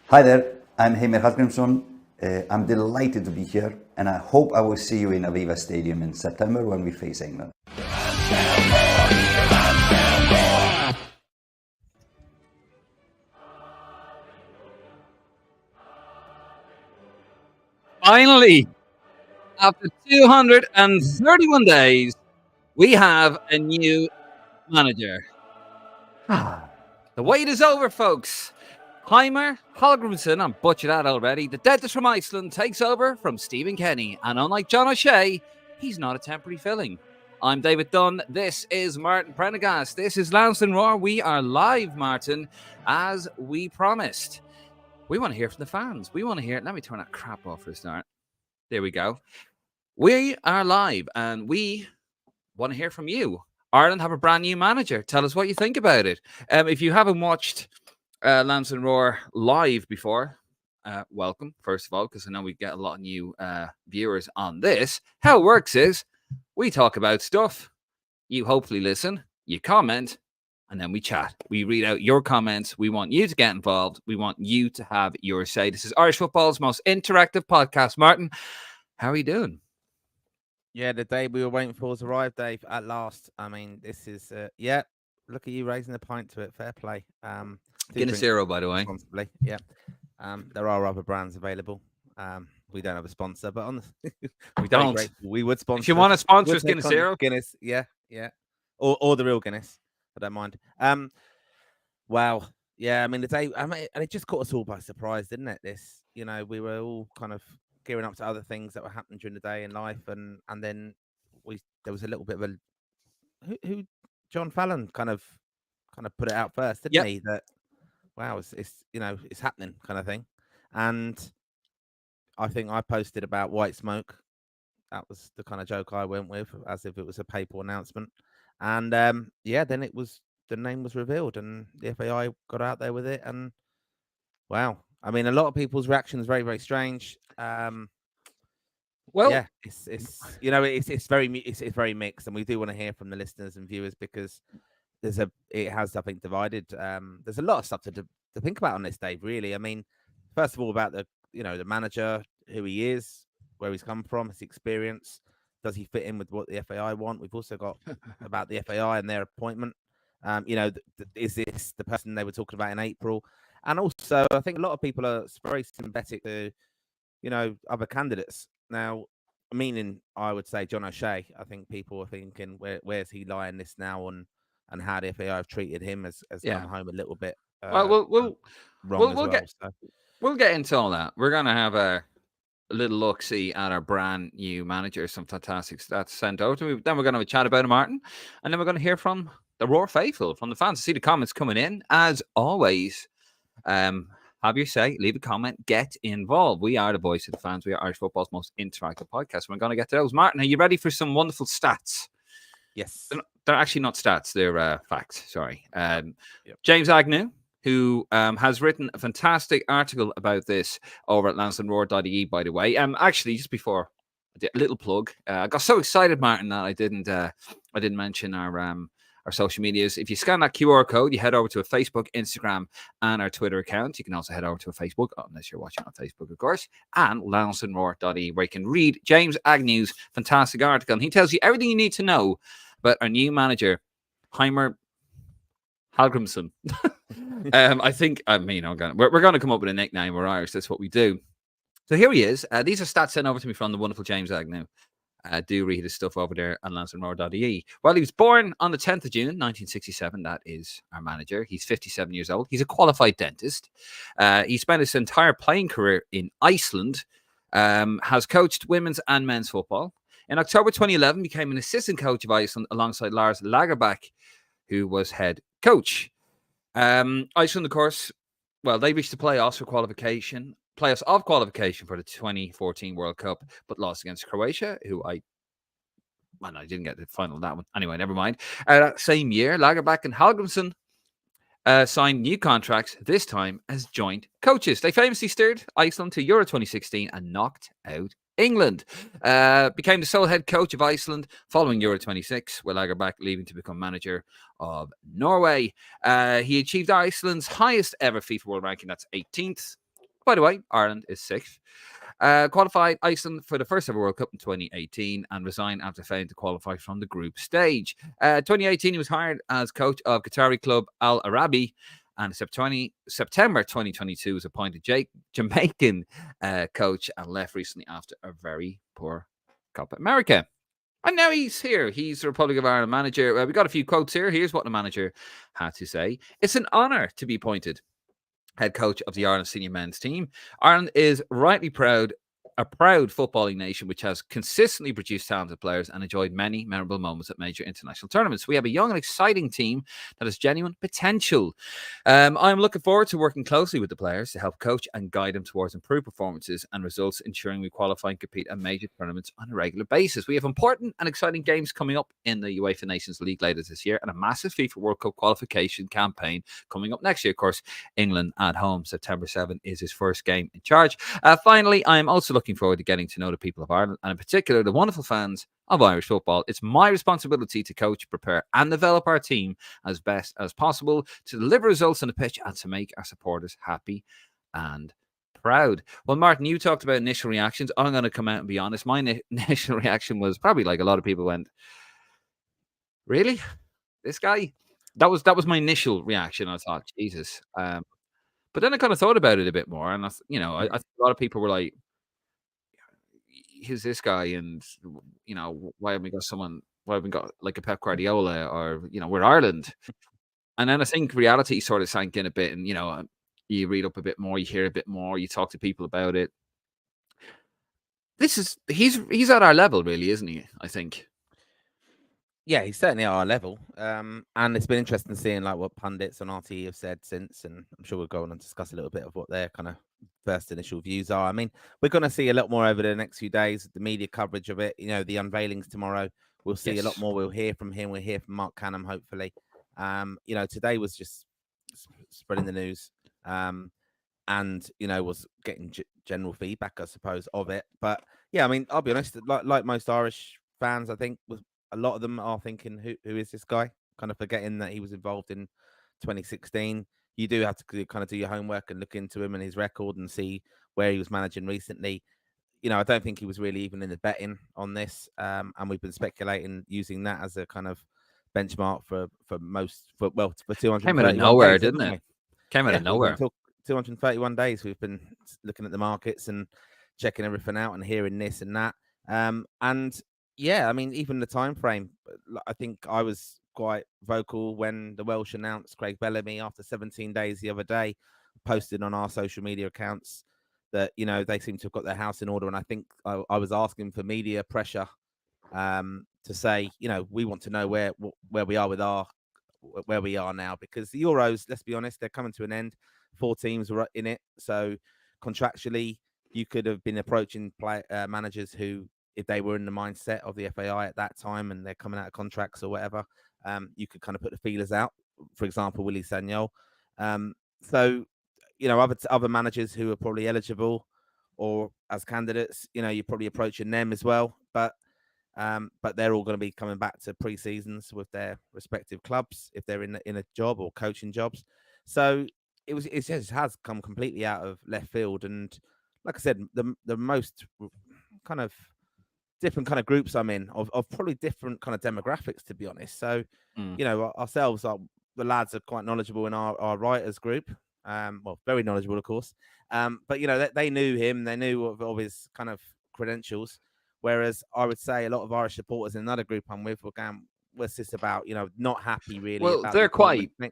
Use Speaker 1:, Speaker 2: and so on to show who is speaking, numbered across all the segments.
Speaker 1: Hi there, I'm Heimir Hallgrímsson. I'm delighted to be here, and I hope I will see you in Aviva Stadium in September when we face England.
Speaker 2: Finally, after 231 days, we have a new manager. The wait is over, folks. Heimir Hallgrímsson, I'm butchered that already. The dentist from Iceland takes over from Stephen Kenny, and unlike John O'Shea, he's not a temporary filling. I'm David Dunn. This is Martin Prendergast. This is Lansdowne Roar. We are live, Martin, as we promised. We want to hear from the fans. We want to hear. Let me turn that crap off for a start. There we go. We are live, and we want to hear from you. Ireland have a brand new manager. Tell us what you think about it. If you haven't watched Lansdowne Roar live before, welcome, first of all, because I know we get a lot of new viewers on this. How it works is we talk about stuff. You hopefully listen, you comment, and then we chat. We read out your comments. We want you to get involved. We want you to have your say. This is Irish football's most interactive podcast. Martin, how are you doing?
Speaker 3: Yeah, the day we were waiting for has arrived, Dave, at last. I mean, this is, look at you raising a pint to it. Fair play.
Speaker 2: Guinness Zero, by the way.
Speaker 3: Responsibly, yeah. There are other brands available. We don't have a sponsor, but
Speaker 2: we don't.
Speaker 3: We would sponsor.
Speaker 2: If you want to sponsor us, Guinness Zero.
Speaker 3: Guinness, yeah. Or the real Guinness. I don't mind. Wow. Yeah, I mean, the day, and it just caught us all by surprise, didn't it? This, we were all kind of gearing up to other things that were happening during the day in life, and then there was a little bit of a who John Fallon kind of put it out first, didn't he? That wow, it's happening kind of thing. And I think I posted about white smoke. That was the kind of joke I went with, as if it was a PayPal announcement. And then the name was revealed, and the FAI got out there with it, and wow. I mean, a lot of people's reaction is very, very strange.
Speaker 2: Well,
Speaker 3: yeah, it's very mixed, and we do want to hear from the listeners and viewers because it has, I think, divided. There's a lot of stuff to think about on this, Dave. Really, I mean, first of all, about the manager, who he is, where he's come from, his experience. Does he fit in with what the FAI want? We've also got about the FAI and their appointment. Is this the person they were talking about in April? And also, I think a lot of people are very sympathetic to, other candidates. Now, meaning, I would say John O'Shea. I think people are thinking, where's he lying this now on, and how the FAI have treated him has come home a little bit. We'll
Speaker 2: get into all that. We're going to have a little look-see at our brand new manager, some fantastic stats sent out to me. Then we're going to have a chat about it, Martin. And then we're going to hear from the Roar faithful, from the fans. See the comments coming in. As always, have your say, leave a comment, get involved. We are the voice of the fans. We are Irish football's most interactive podcast. We're going to get to those. Martin, are you ready for some wonderful stats?
Speaker 3: Yes.
Speaker 2: They're actually not stats. They're facts. Sorry. James Agnew, who has written a fantastic article about this over at lansdowneroar.ie, by the way. Actually, just before, a little plug. I got so excited, Martin, that I didn't mention our social medias. If you scan that QR code, you head over to a Facebook, Instagram, and our Twitter account. You can also head over to a Facebook, unless you're watching on Facebook, of course, and lansdowneroar.ie, where you can read James Agnew's fantastic article. And he tells you everything you need to know about our new manager, Heimir Hallgrímsson. We're going to come up with a nickname. We're Irish. That's what we do. So here he is. These are stats sent over to me from the wonderful James Agnew. Do read his stuff over there at lansdowneroar.ie. Well, he was born on the 10th of June, 1967. That is our manager. He's 57 years old. He's a qualified dentist. He spent his entire playing career in Iceland. Has coached women's and men's football. In October 2011, became an assistant coach of Iceland alongside Lars Lagerbäck, who was head coach. Iceland, of course, well, they reached the playoffs of qualification for the 2014 World Cup, but lost against Croatia, who I didn't get the final of that one. Anyway, never mind. That same year, Lagerbäck and Hallgrímsson signed new contracts, this time as joint coaches. They famously steered Iceland to Euro 2016 and knocked out England. Became the sole head coach of Iceland following Euro 26, with Lagerbäck leaving to become manager of Norway. He achieved Iceland's highest ever FIFA World ranking, that's 18th. By the way, Ireland is 6th. Qualified Iceland for the first ever World Cup in 2018 and resigned after failing to qualify from the group stage. 2018, he was hired as coach of Qatari club Al Arabi, and September 2022 was appointed Jamaican coach and left recently after a very poor Copa America. And now he's here. He's the Republic of Ireland manager. We got a few quotes here. Here's what the manager had to say. It's an honour to be appointed head coach of the Ireland senior men's team. Ireland is rightly proud, a proud footballing nation which has consistently produced talented players and enjoyed many memorable moments at major international tournaments. We have a young and exciting team that has genuine potential. I'm looking forward to working closely with the players to help coach and guide them towards improved performances and results, ensuring we qualify and compete at major tournaments on a regular basis. We have important and exciting games coming up in the UEFA Nations League later this year and a massive FIFA World Cup qualification campaign coming up next year. Of course, England at home, September 7 is his first game in charge. Finally, I'm also looking forward to getting to know the people of Ireland and in particular the wonderful fans of Irish football. It's my responsibility to coach, prepare and develop our team as best as possible to deliver results on the pitch and to make our supporters happy and proud. Well, Martin, you talked about initial reactions. I'm going to come out and be honest. My initial reaction was probably like a lot of people went, really? This guy? That was my initial reaction. I thought, Jesus. But then I kind of thought about it a bit more, and I think a lot of people were like, "Who's this guy?" And why haven't we got someone? Why haven't we got like a Pep Guardiola, or we're Ireland? And then I think reality sort of sank in a bit, and you read up a bit more, you hear a bit more, you talk to people about it. He's at our level, really, isn't he? I think.
Speaker 3: Yeah, he's certainly at our level. And it's been interesting seeing like what pundits on RTE have said since, and I'm sure we'll go on and discuss a little bit of what their kind of first initial views are. I mean, we're going to see a lot more over the next few days, the media coverage of it, the unveilings tomorrow. We'll see a lot more. We'll hear from him. We'll hear from Mark Canham, hopefully. Today was just spreading the news. And was getting general feedback, I suppose, of it. But yeah, I mean, I'll be honest, like most Irish fans, I think a lot of them are thinking, who is this guy? Kind of forgetting that he was involved in 2016. You do have to kind of do your homework and look into him and his record and see where he was managing recently. I don't think he was really even in the betting on this. And we've been speculating using that as a kind of benchmark for 231
Speaker 2: Came out of nowhere,
Speaker 3: days,
Speaker 2: didn't it? Came out of nowhere.
Speaker 3: 231 days we've been looking at the markets and checking everything out and hearing this and that. And yeah, I mean, even the time frame, I think I was quite vocal when the Welsh announced Craig Bellamy after 17 days the other day, posted on our social media accounts that, they seem to have got their house in order. And I think I was asking for media pressure to say, we want to know where we are with where we are now, because the Euros, let's be honest, they're coming to an end. 4 teams were in it. So contractually, you could have been approaching managers who, if they were in the mindset of the FAI at that time and they're coming out of contracts or whatever, you could kind of put the feelers out. For example, Willie Sagnol. So, other managers who are probably eligible or as candidates, you're probably approaching them as well. But they're all going to be coming back to pre-seasons with their respective clubs if they're in a job or coaching jobs. So it just has come completely out of left field. And like I said, the most kind of different kind of groups I'm in of probably different kind of demographics, to be honest. So, ourselves, the lads are quite knowledgeable in our writers group. Very knowledgeable, of course. But, they knew him. They knew of his kind of credentials. Whereas I would say a lot of Irish supporters in another group I'm with were going, what's this about? Not happy really.
Speaker 2: Well,
Speaker 3: about
Speaker 2: they're quite
Speaker 3: thinking,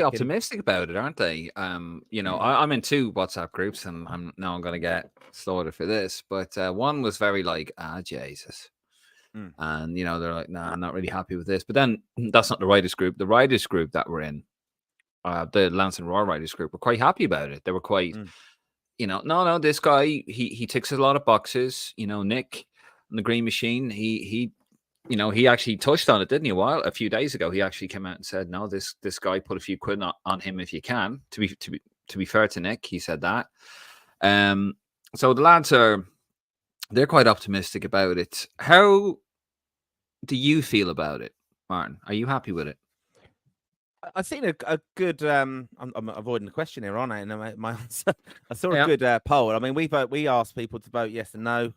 Speaker 2: optimistic about it, aren't they? I'm in 2 WhatsApp groups, and I'm going to get slaughtered for this. But one was very like, Jesus. And, they're like, nah, I'm not really happy with this. But then that's not the writers group. The writers group that we're in, the Lansdowne Roar writers group, were quite happy about it. They were quite, no, this guy, he ticks a lot of boxes. Nick on the Green Machine, he actually touched on it, didn't he? A few days ago, he actually came out and said, no, this guy, put a few quid on him if you can. To be fair to Nick, he said that. So the lads they're quite optimistic about it. How do you feel about it, Martin? Are you happy with it?
Speaker 3: I've seen a good. I'm avoiding the question here, aren't I? And my answer. I saw a
Speaker 2: Yeah.
Speaker 3: good poll. I mean, we asked people to vote yes and no.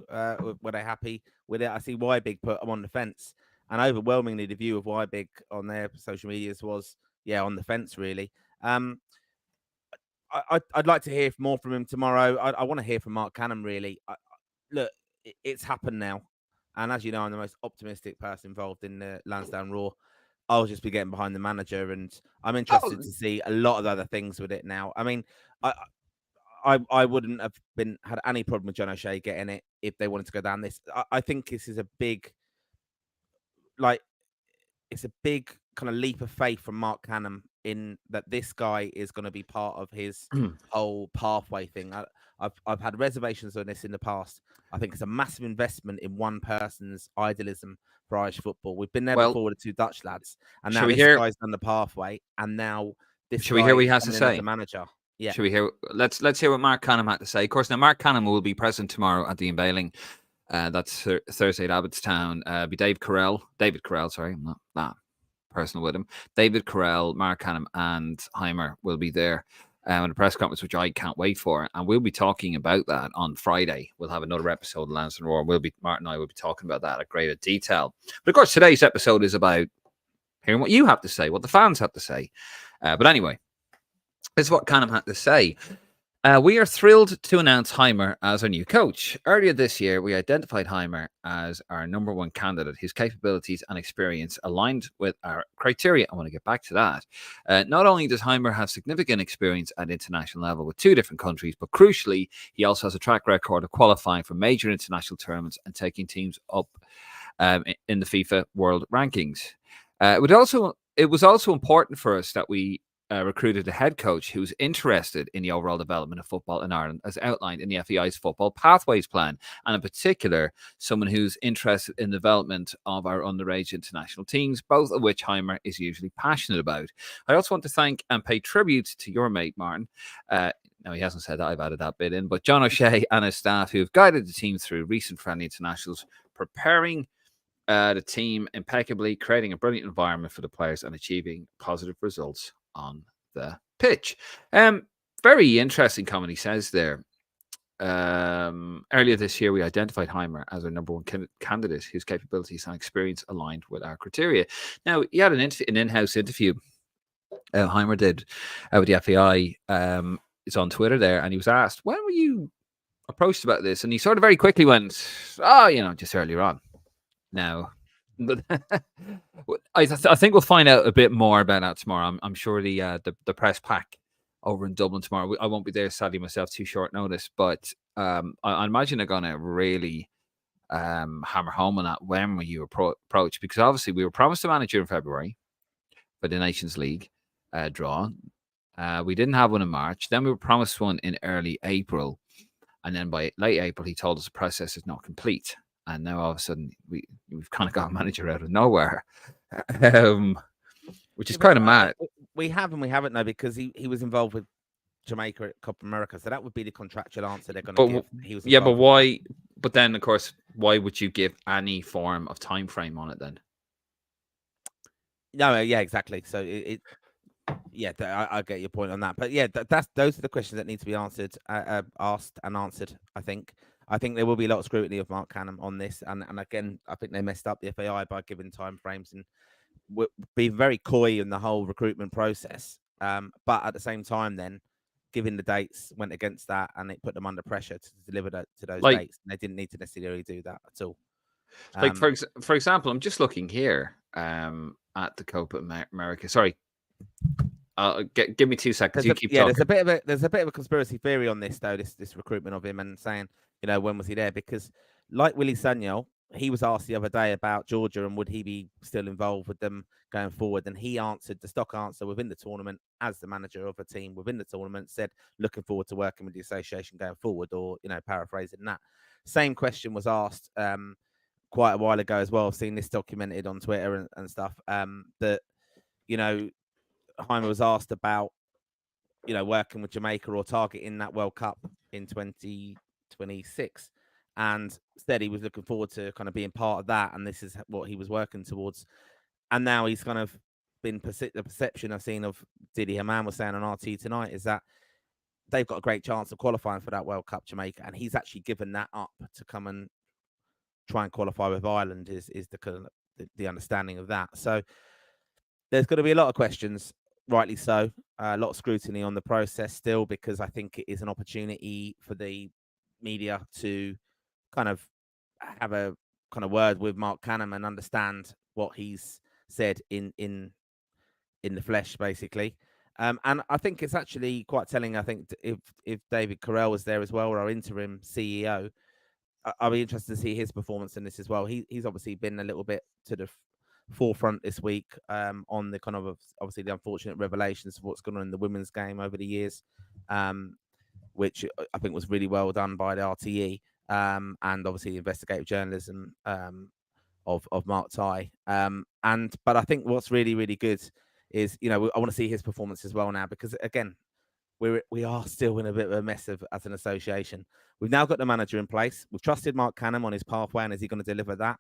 Speaker 3: Were they happy with it? I see Why Big put I'm on the fence, and overwhelmingly the view of Why Big on their social medias was on the fence really. I'd like to hear more from him tomorrow. I want to hear from Mark Canham really. Look, it's happened now, and as you know, I'm the most optimistic person involved in the Lansdowne Raw. I'll just be getting behind the manager, and I'm interested to see a lot of other things with it now. I mean, I wouldn't have had any problem with John O'Shea getting it if they wanted to go down this. I think this is a big, it's a big kind of leap of faith from Mark Canham in that this guy is going to be part of his whole pathway thing. I've had reservations on this in the past. I think it's a massive investment in one person's idealism for Irish football. We've been there before with the two Dutch lads, and now this guy's done the pathway, and now this.
Speaker 2: Should we hear what he has to say?
Speaker 3: As a manager, yeah.
Speaker 2: Should we hear? Let's hear what Mark Canham had to say. Of course, now Mark Canham will be present tomorrow at the unveiling. That's Thursday at Abbottstown. Be David Carell. Sorry, I'm not that personal with him. David Carell, Mark Canham, and Heimir will be there at a press conference, which I can't wait for. And we'll be talking about that on Friday. We'll have another episode of Lansdowne Roar. Mark and I will be talking about that at greater detail. But of course, today's episode is about hearing what you have to say, what the fans have to say. But anyway, this is what Canham had to say. We are thrilled to announce Heimir as our new coach. Earlier this year, we identified Heimir as our number one candidate. His capabilities and experience aligned with our criteria. I want to get back to that. Not only does Heimir have significant experience at international level with 2 different countries, but crucially, he also has a track record of qualifying for major international tournaments and taking teams up in the FIFA World Rankings. It was also important for us that we recruited a head coach who's interested in the overall development of football in Ireland, as outlined in the FAI's Football Pathways Plan, and in particular, someone who's interested in the development of our underage international teams, both of which Heimir is usually passionate about. I also want to thank and pay tribute to your mate, Martin. Now, he hasn't said that, I've added that bit in, but John O'Shea and his staff who have guided the team through recent friendly internationals, preparing the team impeccably, creating a brilliant environment for the players and achieving positive results on the pitch. Very interesting comment he says there. Earlier this year, we identified Heimir as our number one candidate whose capabilities and experience aligned with our criteria. Now, he had an in-house interview Heimir did with the FAI. It's on Twitter there, and he was asked, when were you approached about this? And he sort of very quickly went, just earlier on. Now, but I think we'll find out a bit more about that tomorrow. I'm sure the press pack over in Dublin tomorrow. I won't be there, sadly, myself, too short notice. But I imagine they're going to really hammer home on that when were you approached, because obviously we were promised a manager in February for the Nations League draw. We didn't have one in March. Then we were promised one in early April, and then by late April he told us the process is not complete. And now all of a sudden we've kind of got a manager out of nowhere, which is kind of mad.
Speaker 3: We have and we haven't though, because he was involved with Jamaica at Copa America, so that would be the contractual answer they're going to give. He was
Speaker 2: but why? But then, of course, why would you give any form of time frame on it then?
Speaker 3: No, yeah, exactly. So I get your point on that. But yeah, those are the questions that need to be answered, asked and answered. I think there will be a lot of scrutiny of Mark Canham on this, and again, I think they messed up the FAI by giving time frames and be very coy in the whole recruitment process. But at the same time, then giving the dates went against that, and it put them under pressure to deliver to those dates. And they didn't need to necessarily do that at all.
Speaker 2: Like for example, I'm just looking here at the Copa America. Sorry. Give me 2 seconds. You keep talking.
Speaker 3: There's a bit of a conspiracy theory on this though. This recruitment of him, and saying, when was he there? Because like Willie Sagnol, he was asked the other day about Georgia and would he be still involved with them going forward, and he answered the stock answer within the tournament as the manager of a team within the tournament, said looking forward to working with the association going forward, or paraphrasing that. Same question was asked quite a while ago as well. I've seen this documented on Twitter and stuff. That Heimir was asked about, working with Jamaica or targeting that World Cup in 2026, and said he was looking forward to kind of being part of that, and this is what he was working towards. And now he's kind of been the perception I've seen of Didi Hamann was saying on RT tonight is that they've got a great chance of qualifying for that World Cup, Jamaica, and he's actually given that up to come and try and qualify with Ireland. Is the understanding of that? So there's going to be a lot of questions, rightly so, a lot of scrutiny on the process still, because I think it is an opportunity for the media to kind of have a kind of word with Mark Canham and understand what he's said in the flesh, basically. And I think it's actually quite telling. I think if David Carell was there as well, or our interim CEO, I'll be interested to see his performance in this as well. He's obviously been a little bit to the forefront this week on the kind of obviously the unfortunate revelations of what's gone on in the women's game over the years, which I think was really well done by the RTE, and obviously the investigative journalism of Mark Tighe. But I think what's really, really good is, I want to see his performance as well now, because again, we are still in a bit of a mess as an association. We've now got the manager in place. We've trusted Mark Canham on his pathway, and is he going to deliver that?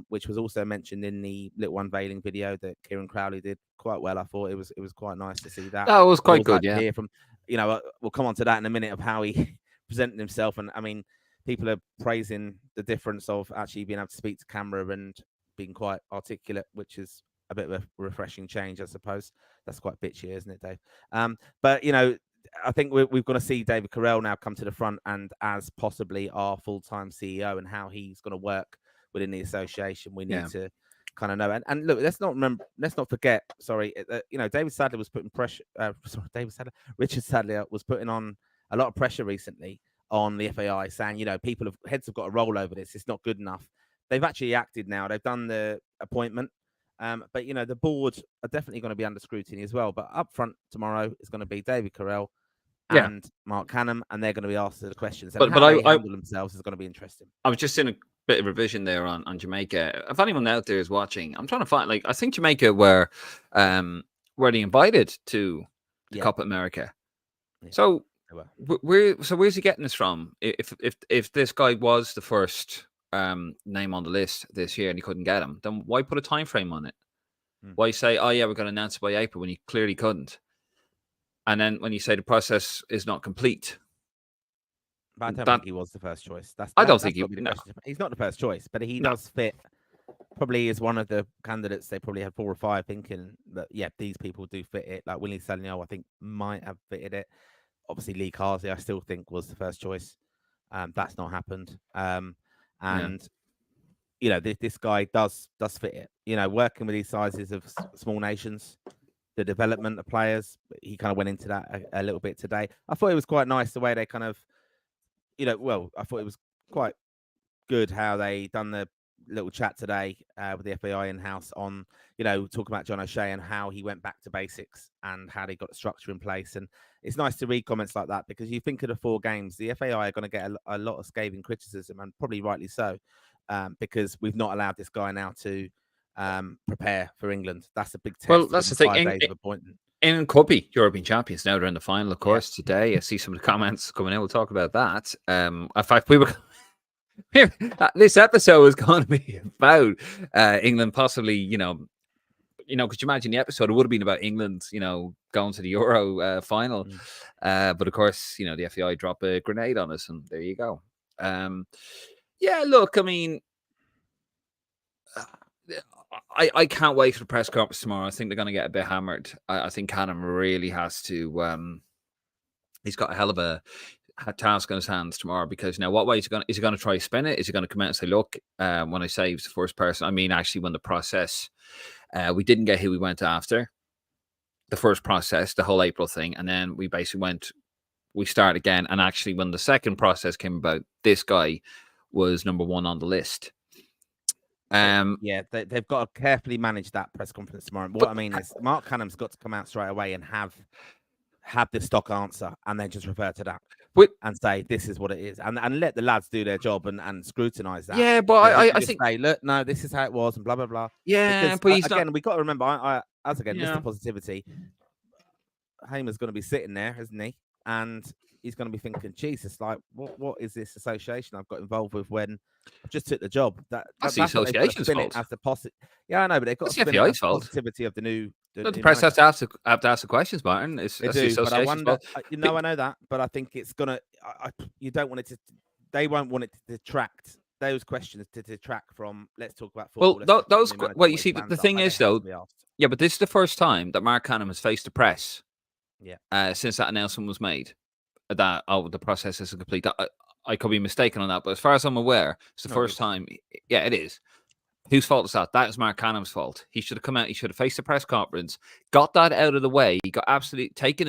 Speaker 3: Which was also mentioned in the little unveiling video that Kieran Crowley did quite well. I thought it was quite nice to see that.
Speaker 2: That was quite good, yeah.
Speaker 3: Hear from, we'll come on to that in a minute of how he presented himself, and I mean, people are praising the difference of actually being able to speak to camera and being quite articulate, which is a bit of a refreshing change, I suppose. That's quite bitchy, isn't it, Dave? But I think we've got to see David Carell now come to the front and as possibly our full-time CEO, and how he's going to work within the association. We need to kind of know. And look, let's not forget. David Sadler was putting pressure. Richard Sadler was putting on a lot of pressure recently on the FAI, saying, heads have got to roll over this. It's not good enough. They've actually acted now. They've done the appointment. But the board are definitely going to be under scrutiny as well. But up front tomorrow is going to be David Carell and Mark Canham, and they're going to be asked the questions. And how they handle themselves is going to be interesting.
Speaker 2: I was just in a bit of revision there on Jamaica. If anyone out there is watching, I'm trying to find, I think Jamaica were they invited to the Copa America. Yeah. So where's he getting this from? If this guy was the first name on the list this year and he couldn't get him, then why put a time frame on it? Why say, we're going to announce it by April when you clearly couldn't? And then when you say the process is not complete,
Speaker 3: but I don't think he was the first choice.
Speaker 2: I don't think
Speaker 3: he's not the first choice, but he does fit. Probably is one of the candidates. They probably had 4 or 5 thinking that these people do fit it. Like Willie Salinio, I think might have fitted it. Obviously, Lee Carsley, I still think was the first choice. That's not happened. This guy does fit it. Working with these sizes of small nations, the development of players, he kind of went into that a little bit today. I thought it was quite nice the way they kind of, I thought it was quite good how they done the little chat today with the FAI in-house on, talking about John O'Shea and how he went back to basics and how they got the structure in place. And it's nice to read comments like that, because you think of the 4 games, the FAI are going to get a lot of scathing criticism, and probably rightly so, because we've not allowed this guy now to prepare for England. That's a big test.
Speaker 2: Well, that's the thing.
Speaker 3: 5 days of appointment.
Speaker 2: England could be European champions now. They're in the final, of course, today. I see some of the comments coming in. We'll talk about that. In fact, this episode was going to be about England possibly, could you imagine the episode? It would have been about England, going to the Euro final. But of course, the FAI drop a grenade on us, and there you go. Look, I mean, I can't wait for the press conference tomorrow. I think they're going to get a bit hammered. I think Canham really has to. He's got a hell of a task on his hands tomorrow, because now what way is he going to try to spin it? Is he going to come out and say, look, when I say he was the first person, I mean actually when the process, we didn't get who we went after, the first process, the whole April thing, and then we basically we start again, and actually when the second process came about, this guy was number 1 on the list.
Speaker 3: They've got to carefully manage that press conference tomorrow. What I mean is Mark Canham's got to come out straight away and have the stock answer, and then just refer to that and say this is what it is, and let the lads do their job and scrutinize that.
Speaker 2: Yeah, but I think
Speaker 3: say, look, no, this is how it was, and blah blah blah.
Speaker 2: Yeah,
Speaker 3: because, but again, we got to remember, Mr. Positivity, Heimir's going to be sitting there, isn't he? And he's going to be thinking, Jesus, like, what is this association I've got involved with when I've just took the job?
Speaker 2: That's the association's fault.
Speaker 3: Yeah, I know, but they've got to spin it as the positivity of the new the
Speaker 2: But the
Speaker 3: new
Speaker 2: press
Speaker 3: manager.
Speaker 2: have to ask the questions, Martin. It's
Speaker 3: They
Speaker 2: that's the
Speaker 3: do, but I
Speaker 2: association's
Speaker 3: wonder.
Speaker 2: fault.
Speaker 3: I know that, but I think it's gonna. You don't want it to. They won't want it to detract those questions to detract from. Let's talk about
Speaker 2: Well,
Speaker 3: football. Let's talk about the new manager
Speaker 2: well,
Speaker 3: and
Speaker 2: you
Speaker 3: what his
Speaker 2: see, the
Speaker 3: plans are.
Speaker 2: thing
Speaker 3: Like, they
Speaker 2: is
Speaker 3: have to
Speaker 2: though,
Speaker 3: be asked.
Speaker 2: yeah, but this is the first time that Mark Canham has faced the press.
Speaker 3: Yeah.
Speaker 2: Since that announcement was made, that the process is complete. I could be mistaken on that, but as far as I'm aware, it's the
Speaker 3: No,
Speaker 2: first time. Yeah, it is. Whose fault is that? That is Mark Canham's fault. He should have come out. He should have faced the press conference, got that out of the way. He got absolutely taken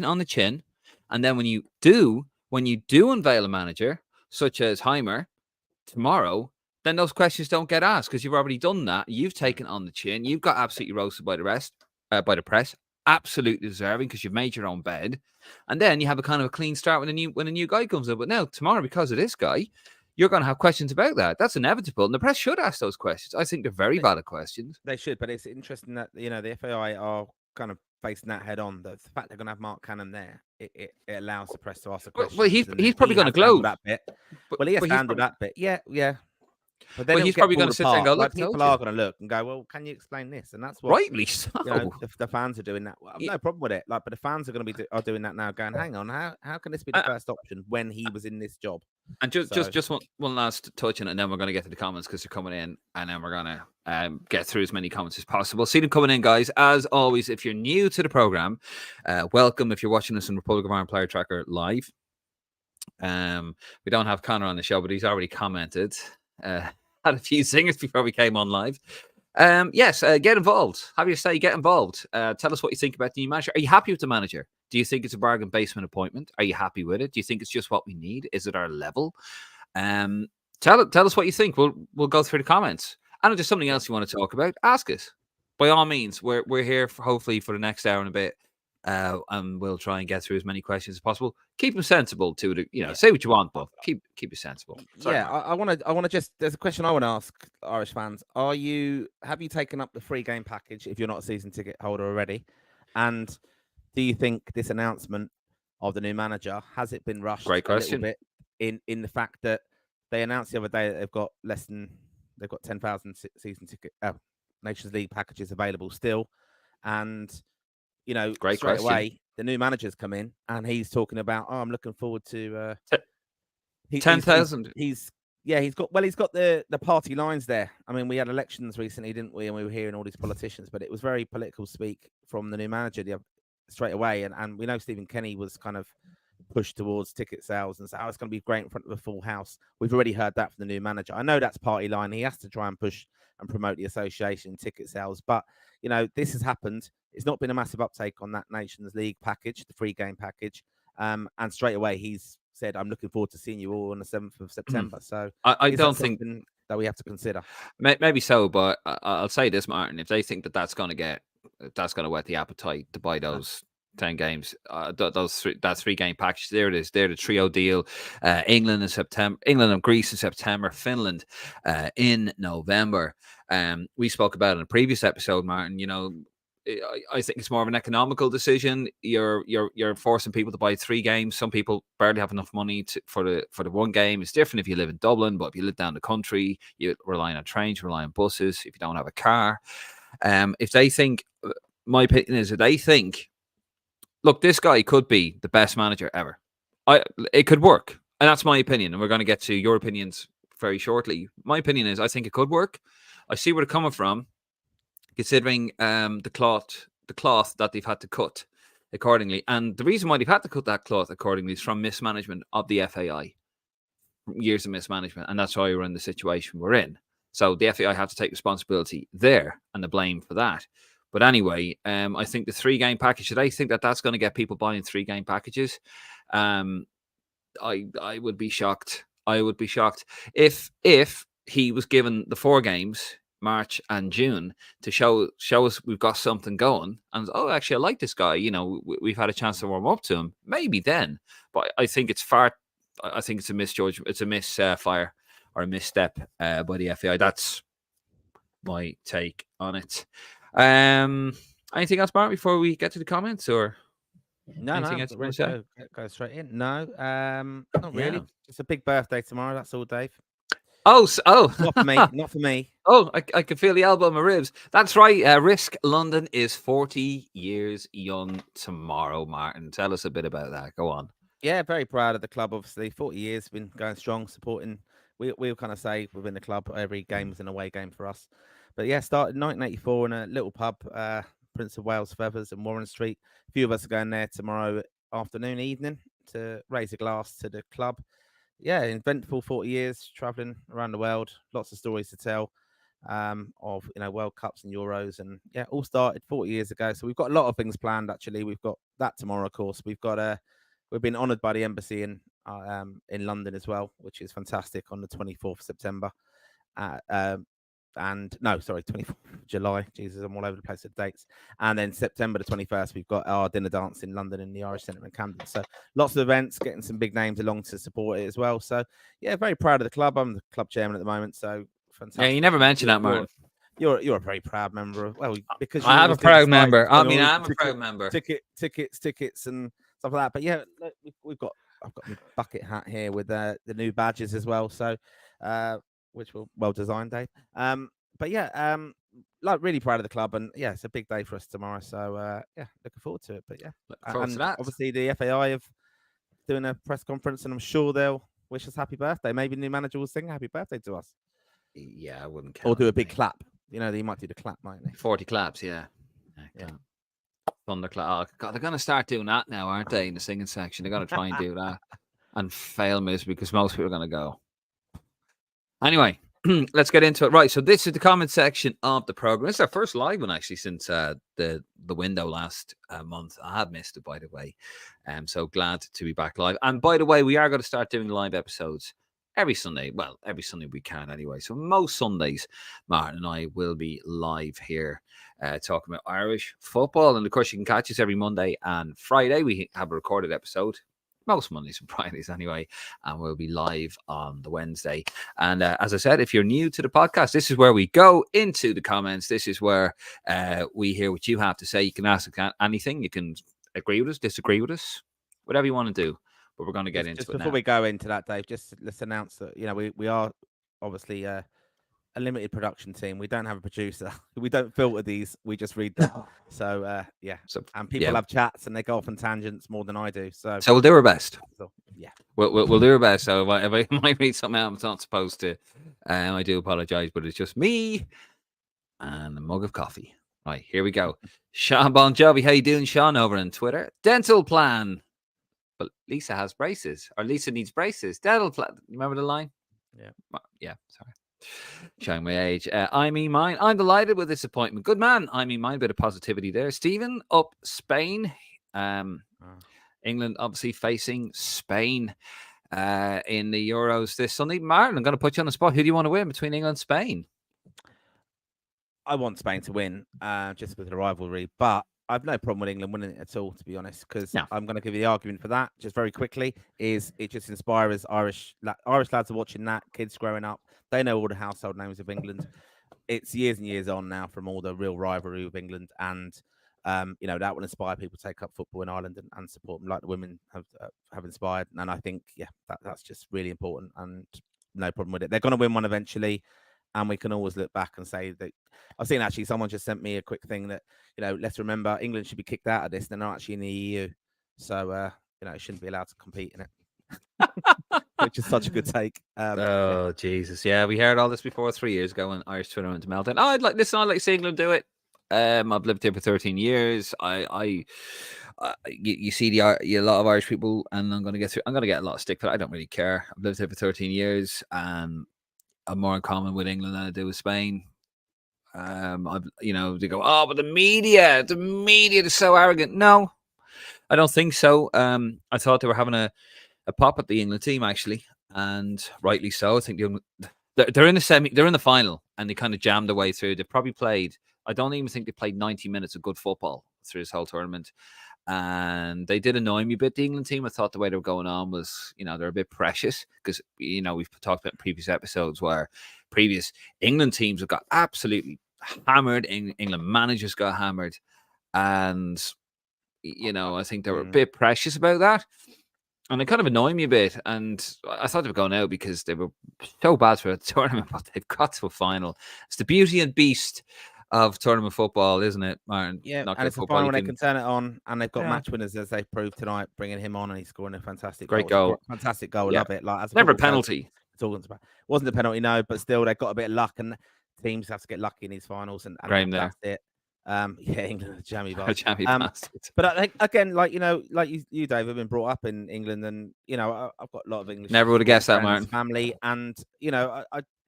Speaker 2: on the chin, and then when you do unveil a manager such as Heimir tomorrow, then those questions don't get asked because you've already done that. You've taken on the chin. You've got absolutely roasted by the press. Absolutely deserving because you've made your own bed, and then you have a kind of a clean start when a new guy comes in. But now tomorrow, because of this guy, you're going to have questions about that. That's inevitable, and the press should ask those questions. I think they're very valid questions.
Speaker 3: They should, but it's interesting that the FAI are kind of facing that head on. The fact they're going to have Mark Canham there, it allows the press to ask the questions.
Speaker 2: Well, he's probably going to gloat
Speaker 3: that bit.
Speaker 2: But,
Speaker 3: Well, he has
Speaker 2: but
Speaker 3: to handle that bit. Yeah. But then
Speaker 2: he's probably going to sit there and go, "Look,
Speaker 3: people are going to look and go, well, can you explain this?" And that's what
Speaker 2: rightly so.
Speaker 3: The fans are doing that. Well, no problem with it. But the fans are going to be doing that now. Going, hang on, how can this be the first option when he was in this job?
Speaker 2: And just one last touch on it, and then we're going to get to the comments because they're coming in, and then we're going to get through as many comments as possible. See them coming in, guys. As always, if you're new to the program, welcome. If you're watching us in Republic of Ireland Player Tracker live, we don't have Connor on the show, but he's already commented. Had a few singers before we came on live. Yes, get involved. Have your say, get involved. Tell us what you think about the new manager. Are you happy with the manager? Do you think it's a bargain basement appointment? Are you happy with it? Do you think it's just what we need? Is it our level? Tell us what you think. We'll go through the comments. And if there's something else you want to talk about, ask us. By all means, we're here hopefully for the next hour and a bit. And we'll try and get through as many questions as possible. Keep them sensible to the, say what you want, but keep it sensible.
Speaker 3: Sorry, I want to just. There's a question I want to ask Irish fans. Have you taken up the free game package if you're not a season ticket holder already? And do you think this announcement of the new manager has it been rushed?
Speaker 2: Great question.
Speaker 3: A little bit in the fact that they announced the other day that they've got 10,000 season ticket Nations League packages available still, and straight away, the new manager's come in and he's talking about, I'm looking forward to
Speaker 2: 10,000.
Speaker 3: He's got the party lines there. I mean, we had elections recently, didn't we? And we were hearing all these politicians, but it was very political speak from the new manager straight away. And we know Stephen Kenny was kind of pushed towards ticket sales and say, it's going to be great in front of a full house. We've already heard that from the new manager. I know that's party line. He has to try and push and promote the association ticket sales, but this has happened. It's not been a massive uptake on that Nations League package, the free game package. And straight away, he's said, I'm looking forward to seeing you all on the 7th of September. So
Speaker 2: I don't think
Speaker 3: that we have to consider.
Speaker 2: Maybe so, but I'll say this, Martin. If they think that's going to whet the appetite to buy those 10 games, that 3 game package, there it is. They're the trio deal. England and Greece in September, Finland in November. We spoke about it in a previous episode, Martin. I think it's more of an economical decision. You're forcing people to buy 3 games. Some people barely have enough money for the 1 game. It's different if you live in Dublin, but if you live down the country, you rely on trains, you rely on buses. If you don't have a car, if they think, my opinion is, if they think, look, this guy could be the best manager ever. It could work, and that's my opinion. And we're going to get to your opinions very shortly. My opinion is, I think it could work. I see where they're coming from, considering the cloth that they've had to cut accordingly. And the reason why they've had to cut that cloth accordingly is from mismanagement of the FAI. Years of mismanagement. And that's why we're in the situation we're in. So the FAI have to take responsibility there and the blame for that. But anyway, I think the 3 game package, I think that's going to get people buying 3 game packages. I would be shocked. I would be shocked if he was given the 4 games, March and June, to show us we've got something going. And actually, I like this guy. We've had a chance to warm up to him. Maybe then, but I think it's I think it's a misjudgment. It's a misfire or a misstep by the FAI. That's my take on it. Anything else, Mark, before we get to the comments, or
Speaker 3: anything else? Go straight in. No, not really. It's a big birthday tomorrow. That's all, Dave. Not for me. Not for me.
Speaker 2: Oh, I can feel the elbow in my ribs. That's right. Risk London is 40 years young tomorrow, Martin. Tell us a bit about that. Go on.
Speaker 3: Yeah, very proud of the club. Obviously, 40 years been going strong, supporting. We'll kind of say within the club, every game was an away game for us. But yeah, started 1984 in a little pub, Prince of Wales Feathers in Warren Street. A few of us are going there tomorrow afternoon, evening to raise a glass to the club. Yeah, eventful 40 years, traveling around the world, lots of stories to tell. Of World Cups and Euros, and yeah, all started 40 years ago. So we've got a lot of things planned. Actually, we've got that tomorrow, of course. We've been honoured by the embassy in London as well, which is fantastic, on the 24th of September. And no, sorry, 24th of July. Jesus, I'm all over the place with dates. And then September the 21st, we've got our dinner dance in London in the Irish Centre in Camden. So lots of events, getting some big names along to support it as well. So yeah, very proud of the club. I'm the club chairman at the moment, so fantastic.
Speaker 2: Yeah, you never mentioned that, Martin.
Speaker 3: You're a very proud member. Well, because
Speaker 2: I am a proud member. I mean, I'm a proud member.
Speaker 3: Tickets, and stuff like that. But yeah, I've got my bucket hat here with the new badges as well. So, which were well designed, Dave. But yeah, really proud of the club, and yeah, it's a big day for us tomorrow. So yeah, looking forward to it. But yeah,
Speaker 2: Looking forward to that.
Speaker 3: Obviously the FAI have doing a press conference, and I'm sure they'll wish us happy birthday. Maybe the new manager will sing happy birthday to us.
Speaker 2: Yeah, I wouldn't count.
Speaker 3: Or do a big clap. They might do the clap, mightn't they?
Speaker 2: 40 claps, yeah. Thunderclap. Oh, God, they're going to start doing that now, aren't they? In the singing section, they're going to try and do that and fail miserably because most people are going to go. Anyway, let's get into it. Right, so this is the comment section of the program. It's our first live one actually since the window last month. I had missed it, by the way. So glad to be back live. And by the way, we are going to start doing live episodes every Sunday. Well, every Sunday we can anyway. So most Sundays, Martin and I will be live here talking about Irish football. And of course, you can catch us every Monday and Friday. We have a recorded episode. Most Mondays and Fridays anyway, and we'll be live on the Wednesday. And as I said, if you're new to the podcast, this is where we go into the comments. This is where we hear what you have to say. You can ask anything. You can agree with us, disagree with us, whatever you want to do. But we're going to get into it now.
Speaker 3: Before we go into that, Dave, let's announce that we are obviously a limited production team. We don't have a producer. We don't filter these. We just read them. So yeah. And people have chats and they go off on tangents more than I do. So
Speaker 2: we'll do our best.
Speaker 3: So, yeah.
Speaker 2: We'll do our best. So if I might read something out I'm not supposed to, I do apologize, but it's just me and a mug of coffee. Right, here we go. Sean Bon Jovi, how you doing, Sean, over on Twitter? Dental plan. But Lisa has braces, or Lisa needs braces. Dental plan. Remember the line?
Speaker 3: Yeah.
Speaker 2: Yeah, sorry. Showing my age. I mean mine. I'm delighted with this appointment. Good man. I mean mine. Bit of positivity there. Stephen up Spain. England obviously facing Spain in the Euros this Sunday. Martin, I'm going to put you on the spot. Who do you want to win between England and Spain?
Speaker 3: I want Spain to win, just with the rivalry, but I've no problem with England winning it at all, to be honest, because I'm going to give you the argument for that just very quickly. Is it just inspires Irish lads are watching that, kids growing up, they know all the household names of England. It's years and years on now from all the real rivalry with England, and that will inspire people to take up football in Ireland and support them like the women have inspired. And I think that's just really important, and no problem with it. They're going to win one eventually. And we can always look back and say that I've seen actually someone just sent me a quick thing that, let's remember England should be kicked out of this. They're not actually in the EU. So, it shouldn't be allowed to compete in it, which is such a good take.
Speaker 2: Jesus. Yeah, we heard all this before 3 years ago when Irish Twitter went to meltdown. I'd like to see England do it. I've lived here for 13 years. You see a lot of Irish people, and I'm going to get a lot of stick for that. I don't really care. I've lived here for 13 years, and I'm more in common with England than I do with Spain. They go, oh, but the media is so arrogant. No, I don't think so. I thought they were having a pop at the England team actually, and rightly so. I think they're in the final, and they kind of jammed their way through. They probably played. I don't even think they played 90 minutes of good football through this whole tournament. And they did annoy me a bit, the England team. I thought the way they were going on was, they're a bit precious because, we've talked about previous episodes where previous England teams have got absolutely hammered. England managers got hammered. And, I think they were a bit precious about that. And they kind of annoy me a bit. And I thought they were going out because they were so bad for the tournament, but they've got to a final. It's the beauty and beast of tournament football, isn't it, Martin?
Speaker 3: Yeah,
Speaker 2: Knockout
Speaker 3: and it's a
Speaker 2: football.
Speaker 3: final
Speaker 2: You
Speaker 3: when they
Speaker 2: can
Speaker 3: can turn it on, and they've got
Speaker 2: Yeah.
Speaker 3: match winners as they proved tonight, bringing him on, and he's scoring a fantastic
Speaker 2: Great
Speaker 3: goal.
Speaker 2: goal.
Speaker 3: Fantastic goal.
Speaker 2: Yeah.
Speaker 3: Love it. Like as a
Speaker 2: Never a
Speaker 3: football coach,
Speaker 2: penalty.
Speaker 3: talking about wasn't a penalty, no, but still they got a bit of luck, and teams have to get lucky in these finals, and
Speaker 2: Graham there.
Speaker 3: that's it. Yeah, England, jammy bar.
Speaker 2: Jammy bastards.
Speaker 3: But I think again, like you, Dave, have been brought up in England, and I've got a lot of English.
Speaker 2: Never would have guessed that,
Speaker 3: friends,
Speaker 2: Martin.
Speaker 3: family, and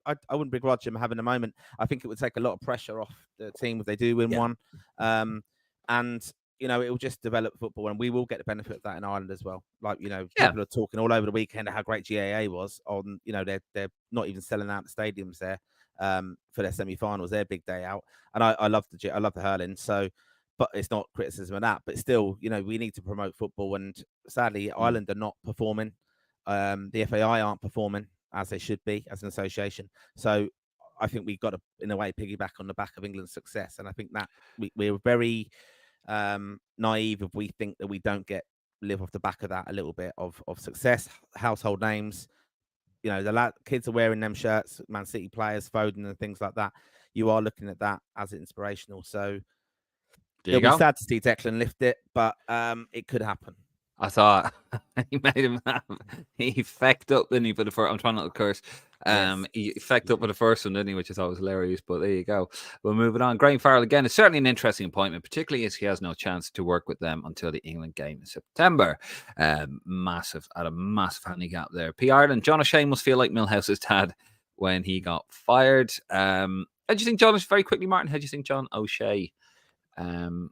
Speaker 3: I wouldn't begrudge them having a moment. I think it would take a lot of pressure off the team if they do win one, and it will just develop football, and we will get the benefit of that in Ireland as well. Like people are talking all over the weekend how great GAA was on. They're not even selling out the stadiums there for their semi-finals. Their big day out, and I love the hurling. So. But it's not criticism of that. But still, we need to promote football. And sadly, Ireland are not performing. The FAI aren't performing as they should be as an association. So I think we've got to, in a way, piggyback on the back of England's success. And I think that we're very naive if we think that we don't live off the back of that a little bit of success, household names. The kids are wearing them shirts, Man City players, Foden and things like that. You are looking at that as inspirational. So it'll be sad to see Declan lift it, but it could happen.
Speaker 2: I thought he made him laugh. He fecked up, didn't he, for the first? I'm trying not to curse. He fecked up for the first one, didn't he? Which I thought was hilarious. But there you go. We'll move it on. Graham Farrell again is certainly an interesting appointment, particularly as he has no chance to work with them until the England game in September. Massive handicap there. P. Ireland. John O'Shea must feel like Millhouse's dad when he got fired. How do you think John is very quickly, Martin? How do you think John O'Shea? Feel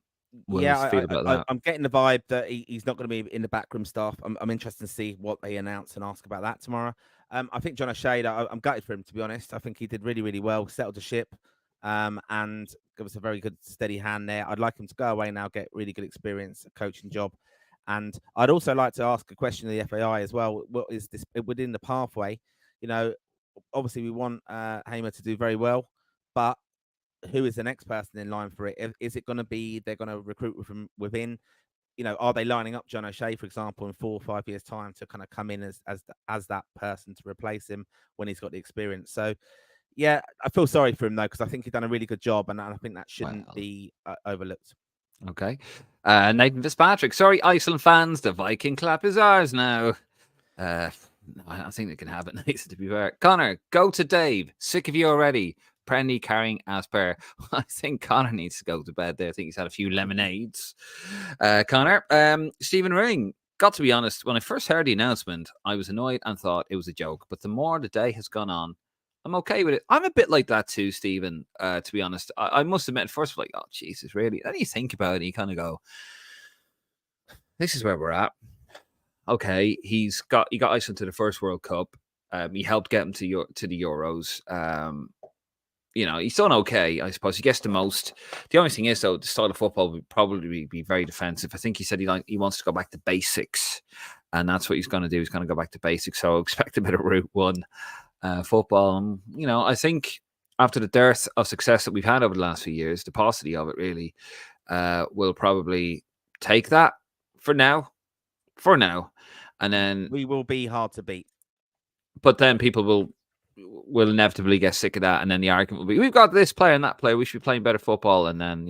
Speaker 2: about that?
Speaker 3: I'm getting the vibe that he's not going to be in the backroom staff. I'm interested to see what they announce and ask about that tomorrow. I think John O'Shea, I'm gutted for him, to be honest. I think he did really, really well, settled the ship, and give us a very good, steady hand there. I'd like him to go away now, get really good experience, a coaching job. And I'd also like to ask a question of the FAI as well. What is this within the pathway? Obviously we want Heimir to do very well, but who is the next person in line for it? Is it going to be they're going to recruit from within? Are they lining up John O'Shea, for example, in 4 or 5 years' time to kind of come in as that person to replace him when he's got the experience? So, yeah, I feel sorry for him though, because I think he's done a really good job, and I think that shouldn't be overlooked.
Speaker 2: Okay, Nathan Fitzpatrick. Sorry, Iceland fans, the Viking clap is ours now. I think they can have it. Nice, to be fair. Connor, go to Dave. Sick of you already. Prendy carrying as per. I think Connor needs to go to bed there. I think he's had a few lemonades. Connor, Stephen Ring. Got to be honest, when I first heard the announcement, I was annoyed and thought it was a joke. But the more the day has gone on, I'm okay with it. I'm a bit like that too, Stephen, to be honest. I must admit, at first, like, oh, Jesus, really? Then you think about it, you kind of go, this is where we're at. Okay, he got Iceland to the first World Cup. He helped get him to the Euros. He's done okay, I suppose. He gets the most. The only thing is, though, the style of football would probably be very defensive. I think he said he wants to go back to basics, and that's what he's going to do. He's going to go back to basics. So I expect a bit of Route 1 football. And, I think after the dearth of success that we've had over the last few years, the paucity of it really will probably take that for now. And then
Speaker 3: we will be hard to beat. But then people
Speaker 2: will inevitably get sick of that, and then the argument will be, we've got this player and that player, we should be playing better football, and then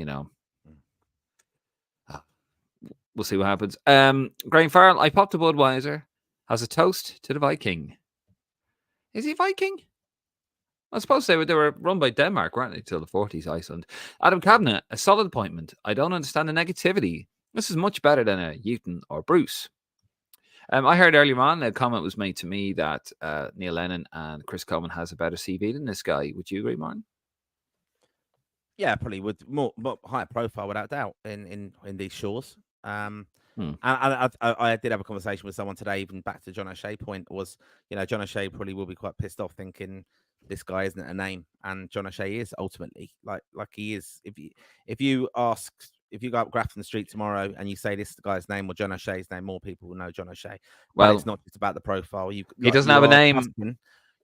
Speaker 2: we'll see what happens. Graham Farrell, I popped a Budweiser as a toast to the Viking. Is he Viking? I suppose they were run by Denmark, weren't they, till the 40s, Iceland. Adam Cabinet, a solid appointment. I don't understand the negativity. This is much better than a Houghton or Bruce. I heard earlier on a comment was made to me that Neil Lennon and Chris Coleman has a better CV than this guy. Would you agree, Martin?
Speaker 3: Yeah, probably with more higher profile, without doubt, in these shores. And I did have a conversation with someone today, even back to John O'Shea point, was, John O'Shea probably will be quite pissed off thinking this guy isn't a name, and John O'Shea is ultimately like he is. If you go up Grafton Street tomorrow and you say this guy's name or John O'Shea's name, more people will know John O'Shea. Well, it's not just about the profile.
Speaker 2: He doesn't have a name.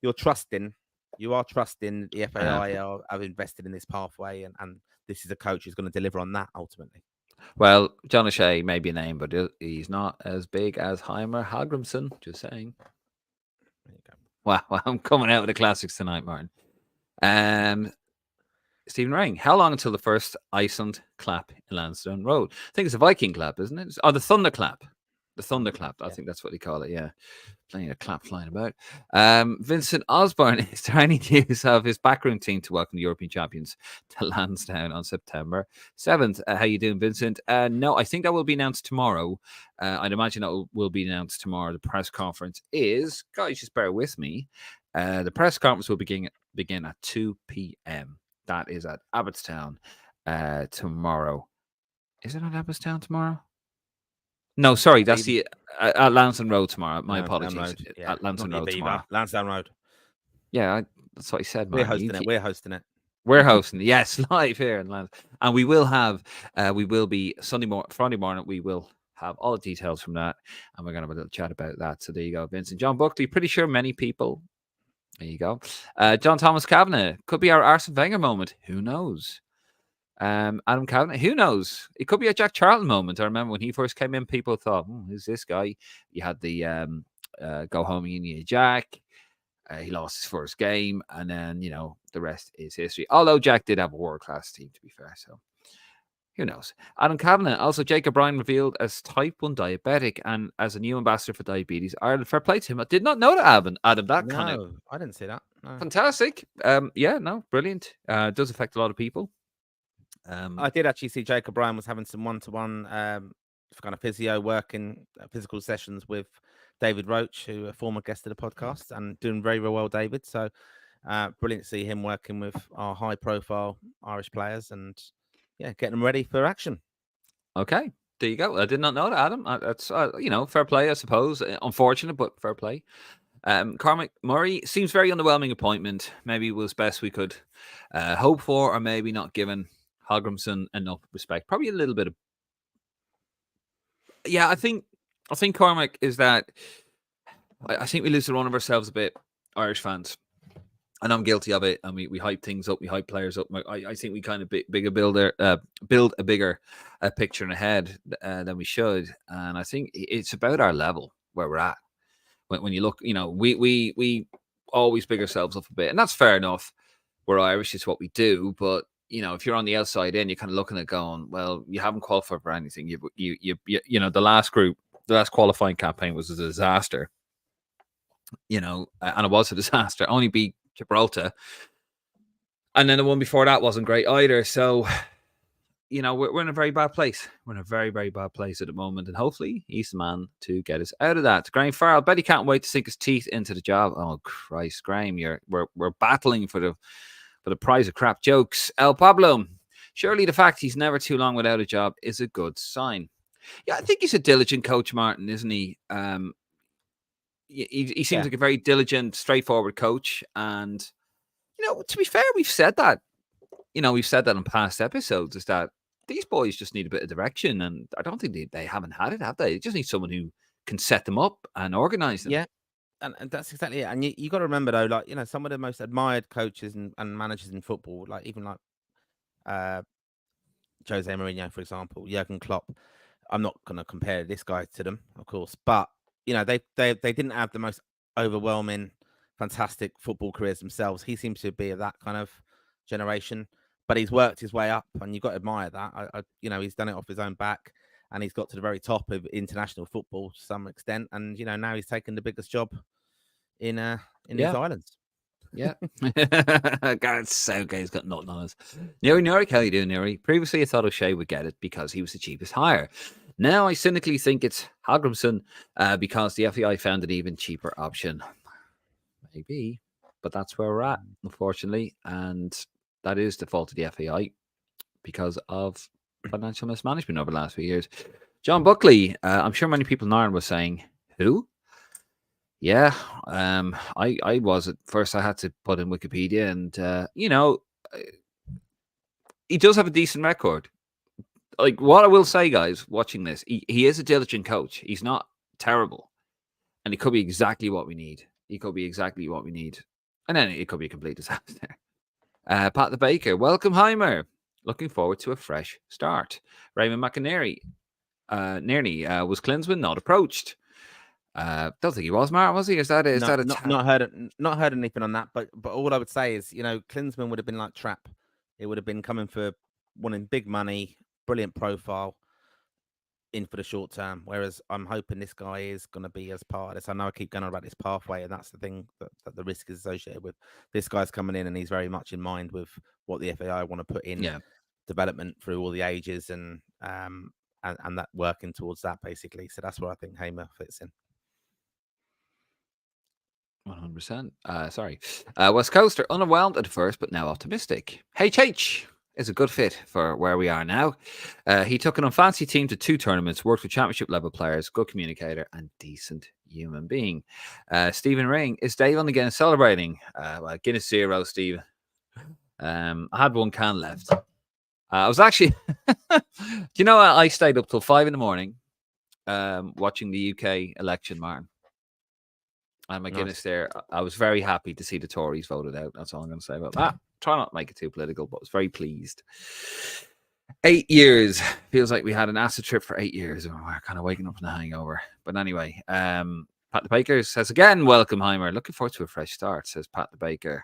Speaker 3: You are trusting the FAI have invested in this pathway, and this is a coach who's going to deliver on that ultimately.
Speaker 2: Well, John O'Shea may be a name, but he's not as big as Heimir Hallgrímsson. Just saying.
Speaker 3: There you go.
Speaker 2: Wow, I'm coming out with the classics tonight, Martin. Stephen Ring, how long until the first Iceland clap in Lansdowne Road? I think it's a Viking clap, isn't it? Oh, the Thunder clap. The Thunder clap. I think that's what they call it. Yeah. Plenty of clap flying about. Vincent Osborne, is there any news of his backroom team to welcome the European champions to Lansdowne on September 7th? How you doing, Vincent? No, I think that will be announced tomorrow. I'd imagine that will be announced tomorrow. The press conference is, guys, just bear with me. The press conference will begin at 2 p.m. That is at Abbottstown tomorrow. Is it at Abbottstown tomorrow? No, sorry, that's the at Lansdowne Road tomorrow. My apologies.
Speaker 3: Road. Yeah,
Speaker 2: at Lansdowne
Speaker 3: not
Speaker 2: Road
Speaker 3: Aviva,
Speaker 2: tomorrow.
Speaker 3: Lansdowne Road.
Speaker 2: Yeah, that's what I said.
Speaker 3: We're
Speaker 2: Martin.
Speaker 3: hosting it. We're hosting it.
Speaker 2: We're hosting it. Yes, live here in Lansdowne. And we will have, we will be Friday morning, we will have all the details from that. And we're going to have a little chat about that. So there you go, Vincent. John Buckley, pretty sure many people. There you go. John Thomas Kavanagh, could be our Arsene Wenger moment. Who knows? Adam Kavanagh, who knows? It could be a Jack Charlton moment. I remember when he first came in, people thought, who's this guy? You had the go home Union Jack. He lost his first game, and then, the rest is history. Although Jack did have a world-class team, to be fair. So who knows? Adam Kavanagh, also Jacob Ryan revealed as type 1 diabetic and as a new ambassador for Diabetes Ireland. Fair play to him. I did not know that, Adam. That kind of...
Speaker 3: I didn't see that. No.
Speaker 2: Fantastic. Brilliant. It does affect a lot of people.
Speaker 3: I did actually see Jacob Ryan was having some one-to-one kind of physio work in physical sessions with David Roach, who a former guest of the podcast, and doing very, very well, David. So brilliant to see him working with our high-profile Irish players and getting them ready for action.
Speaker 2: Okay, there you go. I did not know that, Adam. That's fair play, I suppose. Unfortunate, but fair play. Cormac Murray seems very underwhelming appointment. Maybe it was best we could hope for, or maybe not given Hallgrímsson enough respect. Probably a little bit of. Yeah, I think Cormac is that. I think we lose the run of ourselves a bit, Irish fans, and I'm guilty of it. And we hype things up, we hype players up. I think we kind of build a bigger picture in the head than we should. And I think it's about our level where we're at. When you look, we always big ourselves up a bit, and that's fair enough. We're Irish; it's what we do. But if you're on the outside in, you're kind of looking at going, well, you haven't qualified for anything. The last qualifying campaign was a disaster. And it was a disaster. Only beat Gibraltar, and then the one before that wasn't great either. So, we're in a very bad place. We're in a very, very bad place at the moment, and hopefully he's the man to get us out of that. Graham Farrell, bet he can't wait to sink his teeth into the job. Oh Christ, Graham, we're battling for the prize of crap jokes. El Pablo, surely the fact he's never too long without a job is a good sign. Yeah, I think he's a diligent coach, Martin, isn't he? He seems like a very diligent, straightforward coach. And, to be fair, we've said that. We've said that in past episodes, is that these boys just need a bit of direction. And I don't think they haven't had it, have they? They just need someone who can set them up and organize them.
Speaker 3: Yeah. And that's exactly it. And you got to remember, though, some of the most admired coaches and managers in football, Jose Mourinho, for example, Jurgen Klopp. I'm not going to compare this guy to them, of course, but they didn't have the most overwhelming, fantastic football careers themselves. He seems to be of that kind of generation, but he's worked his way up, and you've got to admire that. He's done it off his own back, and he's got to the very top of international football to some extent. And now he's taken the biggest job in these islands.
Speaker 2: Yeah. God, it's so good. He's got nothing on us. Nuri, how you doing, Nuri? Previously, I thought O'Shea would get it because he was the cheapest hire. Now I cynically think it's Hallgrímsson because the FAI found an even cheaper option. Maybe, but that's where we're at, unfortunately. And that is the fault of the FAI because of financial mismanagement over the last few years. John Buckley, I'm sure many people in Ireland were saying, who? Yeah, I was at first. I had to put in Wikipedia, and he does have a decent record. Like, what I will say, guys, watching this, he is a diligent coach. He's not terrible, and he could be exactly what we need. And then it could be a complete disaster. Pat the Baker, welcome, Heimir. Looking forward to a fresh start. Raymond McInerney. Was Klinsmann not approached? Don't think he was, Mark, was he? Is that
Speaker 3: not heard anything on that? But all I would say is, Klinsmann would have been like Trapp. It would have been coming for wanting big money, brilliant profile, in for the short term. Whereas I'm hoping this guy is going to be as part of this. I know I keep going on about this pathway, and that's the thing that the risk is associated with. This guy's coming in, and he's very much in mind with what the FAI want to put in development through all the ages and that working towards that basically. So that's where I think Heimir fits in.
Speaker 2: 100%. Sorry. West Coaster, unwhelmed at first, but now optimistic. HH is a good fit for where we are now. He took an unfancy team to 2 tournaments, worked with championship level players, good communicator, and decent human being. Stephen Ring, is Dave on the Guinness celebrating? Well, Guinness 0, Stephen. I had 1 can left. I was actually, do you know, I stayed up till 5 a.m. watching the UK election, Martin. And my Guinness there, I was very happy to see the Tories voted out. That's all I'm going to say about that. Try not to make it too political, but I was very pleased. 8 years. Feels like we had an acid trip for 8 years. We're kind of waking up from the hangover. But anyway, Pat the Baker says again, welcome, Heimir. Looking forward to a fresh start, says Pat the Baker.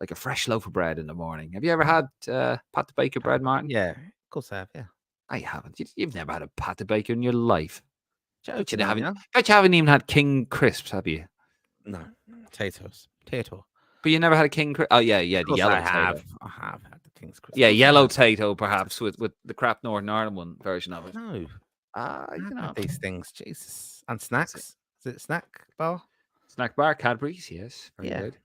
Speaker 2: Like a fresh loaf of bread in the morning. Have you ever had Pat the Baker bread, Martin?
Speaker 3: Yeah, of course I have, yeah.
Speaker 2: I haven't. You've never had a Pat the Baker in your life.
Speaker 3: Bet you
Speaker 2: haven't even had King Crisps, have you?
Speaker 3: No, potatoes. Potato.
Speaker 2: But you never had a King Crisp? Oh, yeah, the yellow
Speaker 3: potato. I have had the King's Crisp.
Speaker 2: Yeah, yellow potato, perhaps, with the crap Northern Ireland one version of it.
Speaker 3: No. These things, Jesus. And snacks? Is it snack bar?
Speaker 2: Snack bar, Cadbury's, yes. Very good.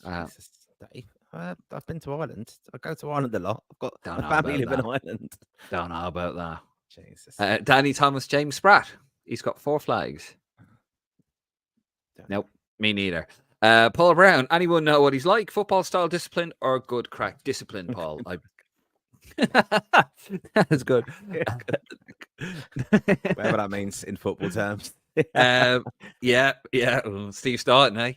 Speaker 3: Jesus, Dave. I've been to Ireland. I go to Ireland a lot. I've got a family live in Ireland.
Speaker 2: Don't know about that.
Speaker 3: Jesus.
Speaker 2: Danny Thomas James Spratt. He's got 4 flags. Nope, me neither. Paul Brown. Anyone know what he's like? Football style discipline or good crack discipline, Paul? That's good.
Speaker 3: Whatever that means in football terms.
Speaker 2: Yeah. Steve Staunton, eh?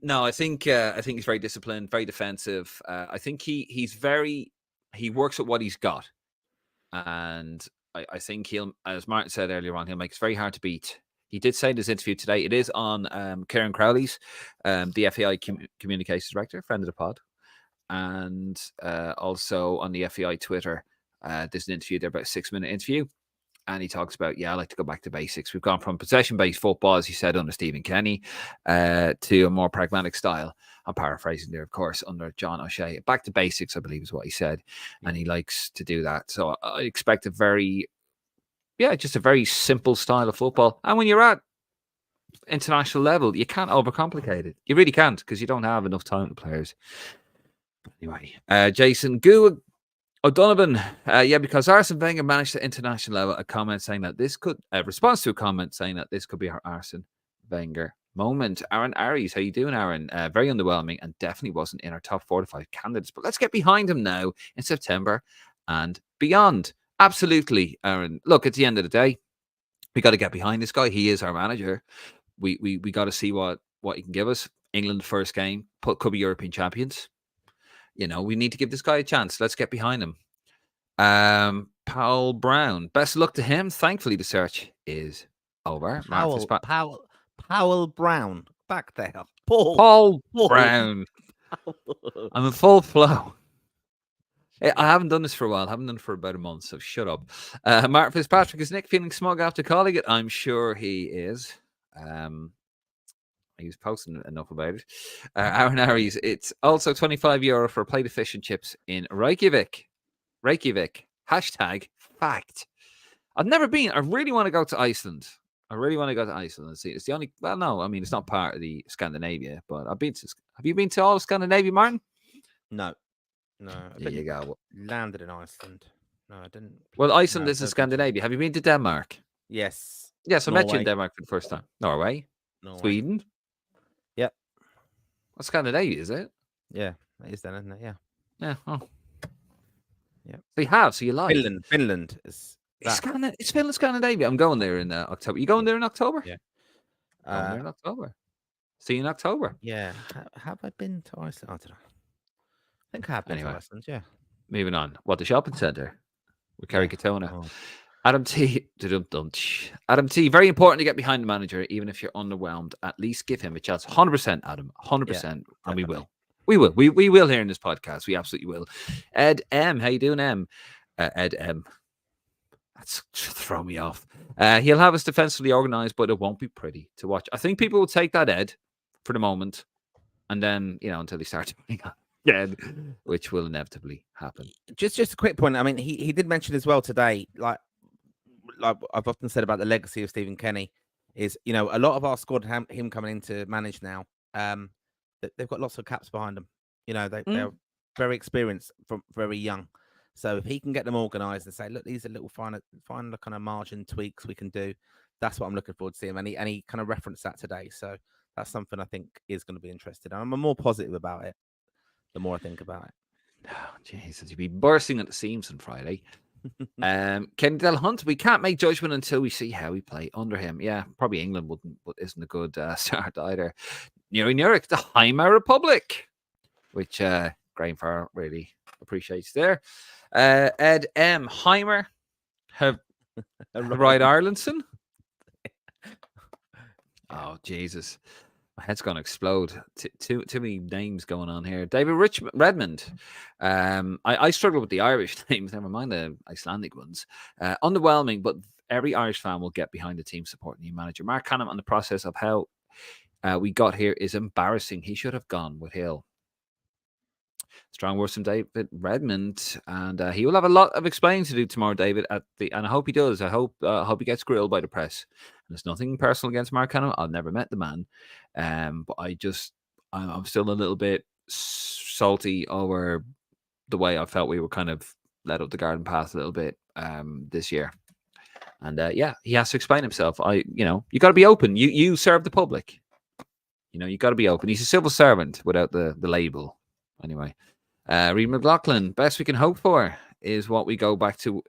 Speaker 2: No, I think he's very disciplined, very defensive. I think he works at what he's got, and I think he'll, as Martin said earlier on, he'll make it very hard to beat. He did say in his interview today, it is on Kieran Crowley's, the FAI communications director, friend of the pod, and also on the FAI Twitter. There's an interview there, about a 6-minute interview. And he talks about, I like to go back to basics. We've gone from possession-based football, as he said, under Stephen Kenny, to a more pragmatic style. I'm paraphrasing there, of course, under John O'Shea. Back to basics, I believe, is what he said. And he likes to do that. So I expect just a very simple style of football. And when you're at international level, you can't overcomplicate it. You really can't, because you don't have enough time to players. Anyway, Jason Gu O'Donovan, because Arsene Wenger managed at international level, a comment saying that this could, response to a comment saying that this could be our Arsene Wenger moment. Aaron Aries, how you doing, Aaron? Very underwhelming and definitely wasn't in our top 4 to 5 candidates. But let's get behind him now in September and beyond. Absolutely, Aaron. Look, at the end of the day, we got to get behind this guy. He is our manager. We got to see what he can give us. England first game, could be European champions. We need to give this guy a chance. Let's get behind him. Powell Brown. Best of luck to him. Thankfully, the search is over.
Speaker 3: Powell Brown. Back there.
Speaker 2: Paul Brown. I'm in full flow. I haven't done this for a while. I haven't done it for about a month, so shut up. Mark Fitzpatrick, is Nick feeling smug after calling it? I'm sure he is. He was posting enough about it. Aaron Aries, it's also €25 for a plate of fish and chips in Reykjavik. Hashtag fact. I've never been. I really want to go to Iceland. And see. It's the only. Well, no, I mean it's not part of the Scandinavia, but I've been to. Have you been to all of Scandinavia, Martin?
Speaker 3: No.
Speaker 2: There you go.
Speaker 3: Landed in Iceland. No, I didn't.
Speaker 2: Well, Iceland is in Scandinavia. Have you been to Denmark?
Speaker 3: Yes.
Speaker 2: Yes, I met you in Denmark for the first time. Norway. Sweden.
Speaker 3: Yep.
Speaker 2: What's Scandinavia, is it?
Speaker 3: Yeah, it is then, isn't it? Yeah.
Speaker 2: Yeah. Oh.
Speaker 3: Yeah.
Speaker 2: So you have. So you like
Speaker 3: Finland is.
Speaker 2: It's Finland, Scandinavia. I'm going there in October. You going there in October?
Speaker 3: Yeah.
Speaker 2: Going there in October. See you in October.
Speaker 3: Yeah. Have I been to Iceland? I don't know. I think I have been to Iceland. Yeah.
Speaker 2: Moving on. What, the shopping centre with Kerry Katona?
Speaker 3: Oh.
Speaker 2: Adam T. Adam T. Very important to get behind the manager, even if you're underwhelmed. At least give him a chance. 100%, Adam. 100%. And we will. We will. We will here in this podcast. We absolutely will. Ed M. How you doing, M? Ed M. That's throw me off. He'll have us defensively organised, but it won't be pretty to watch. I think people will take that, Ed, for the moment, and then until they start doing it again, which will inevitably happen.
Speaker 3: Just a quick point. I mean, he did mention as well today, like I've often said about the legacy of Stephen Kenny, is a lot of our squad, him coming in to manage now, they've got lots of caps behind them. They're very experienced from very young. So if he can get them organised and say, look, these are little fine kind of margin tweaks we can do, that's what I'm looking forward to seeing. And he kind of referenced that today. So that's something I think is going to be interesting. And I'm more positive about it the more I think about it.
Speaker 2: Oh, Jesus, you'd be bursting at the seams on Friday. Kenny Del Hunt, we can't make judgment until we see how we play under him. Yeah, probably England isn't a good start either. Nuri Nurik, the Heimir Republic, which Graham Farr really appreciates there. Ed M. Heimir, right Irelandson. Oh, Jesus. My head's going to explode. Too many names going on here. David Redmond. I struggle with the Irish names, never mind the Icelandic ones. Underwhelming, but every Irish fan will get behind the team supporting new manager. Mark Canham, and the process of how we got here is embarrassing. He should have gone with Hill. Strong words from David Redmond, and he will have a lot of explaining to do tomorrow, David. And I hope he does. I hope he gets grilled by the press. And there's nothing personal against Mark Canham. I've never met the man, but I'm still a little bit salty over the way I felt we were kind of led up the garden path a little bit this year. And he has to explain himself. You got to be open. You serve the public. You got to be open. He's a civil servant without the label. Anyway. Reed McLaughlin, best we can hope for is what we go back to.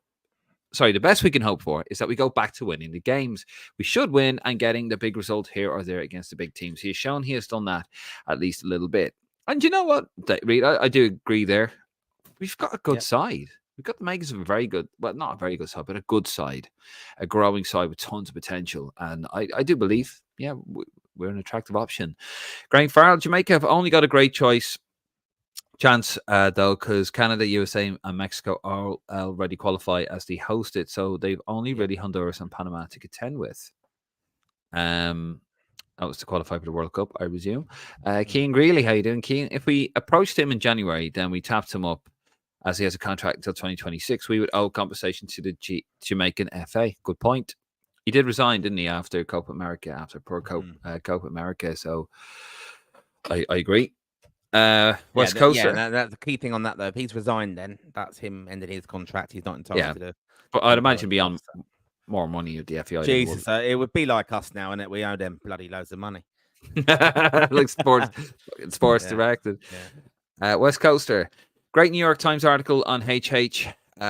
Speaker 2: Sorry, the best we can hope for is that we go back to winning the games. We should win and getting the big result here or there against the big teams. He has shown he has done that at least a little bit. And you know what, Reed, I do agree there. We've got a good side. We've got the makings of a very good, well, not a very good side, but a good side, a growing side with tons of potential. And I do believe, we're an attractive option. Graham Farrell, Jamaica have only got a great chance though, because Canada, USA, and Mexico all already qualify as the hosted, so they've only really Honduras and Panama to contend with. That was to qualify for the World Cup, I presume. Keane Greeley, how you doing, Keane? If we approached him in January, then we tapped him up as he has a contract until 2026. We would owe compensation to the Jamaican FA. Good point. He did resign, didn't he, after Copa America, after poor Copa America? So I agree. West Coaster.
Speaker 3: That's the key thing on that, though. If he's resigned, then that's him ending his contract. He's not entitled to the.
Speaker 2: But I'd imagine be on more money with the FEI.
Speaker 3: Jesus, it would be like us now, innit? We owe them bloody loads of money.
Speaker 2: Like sports directed. Yeah. West Coaster. Great New York Times article on HH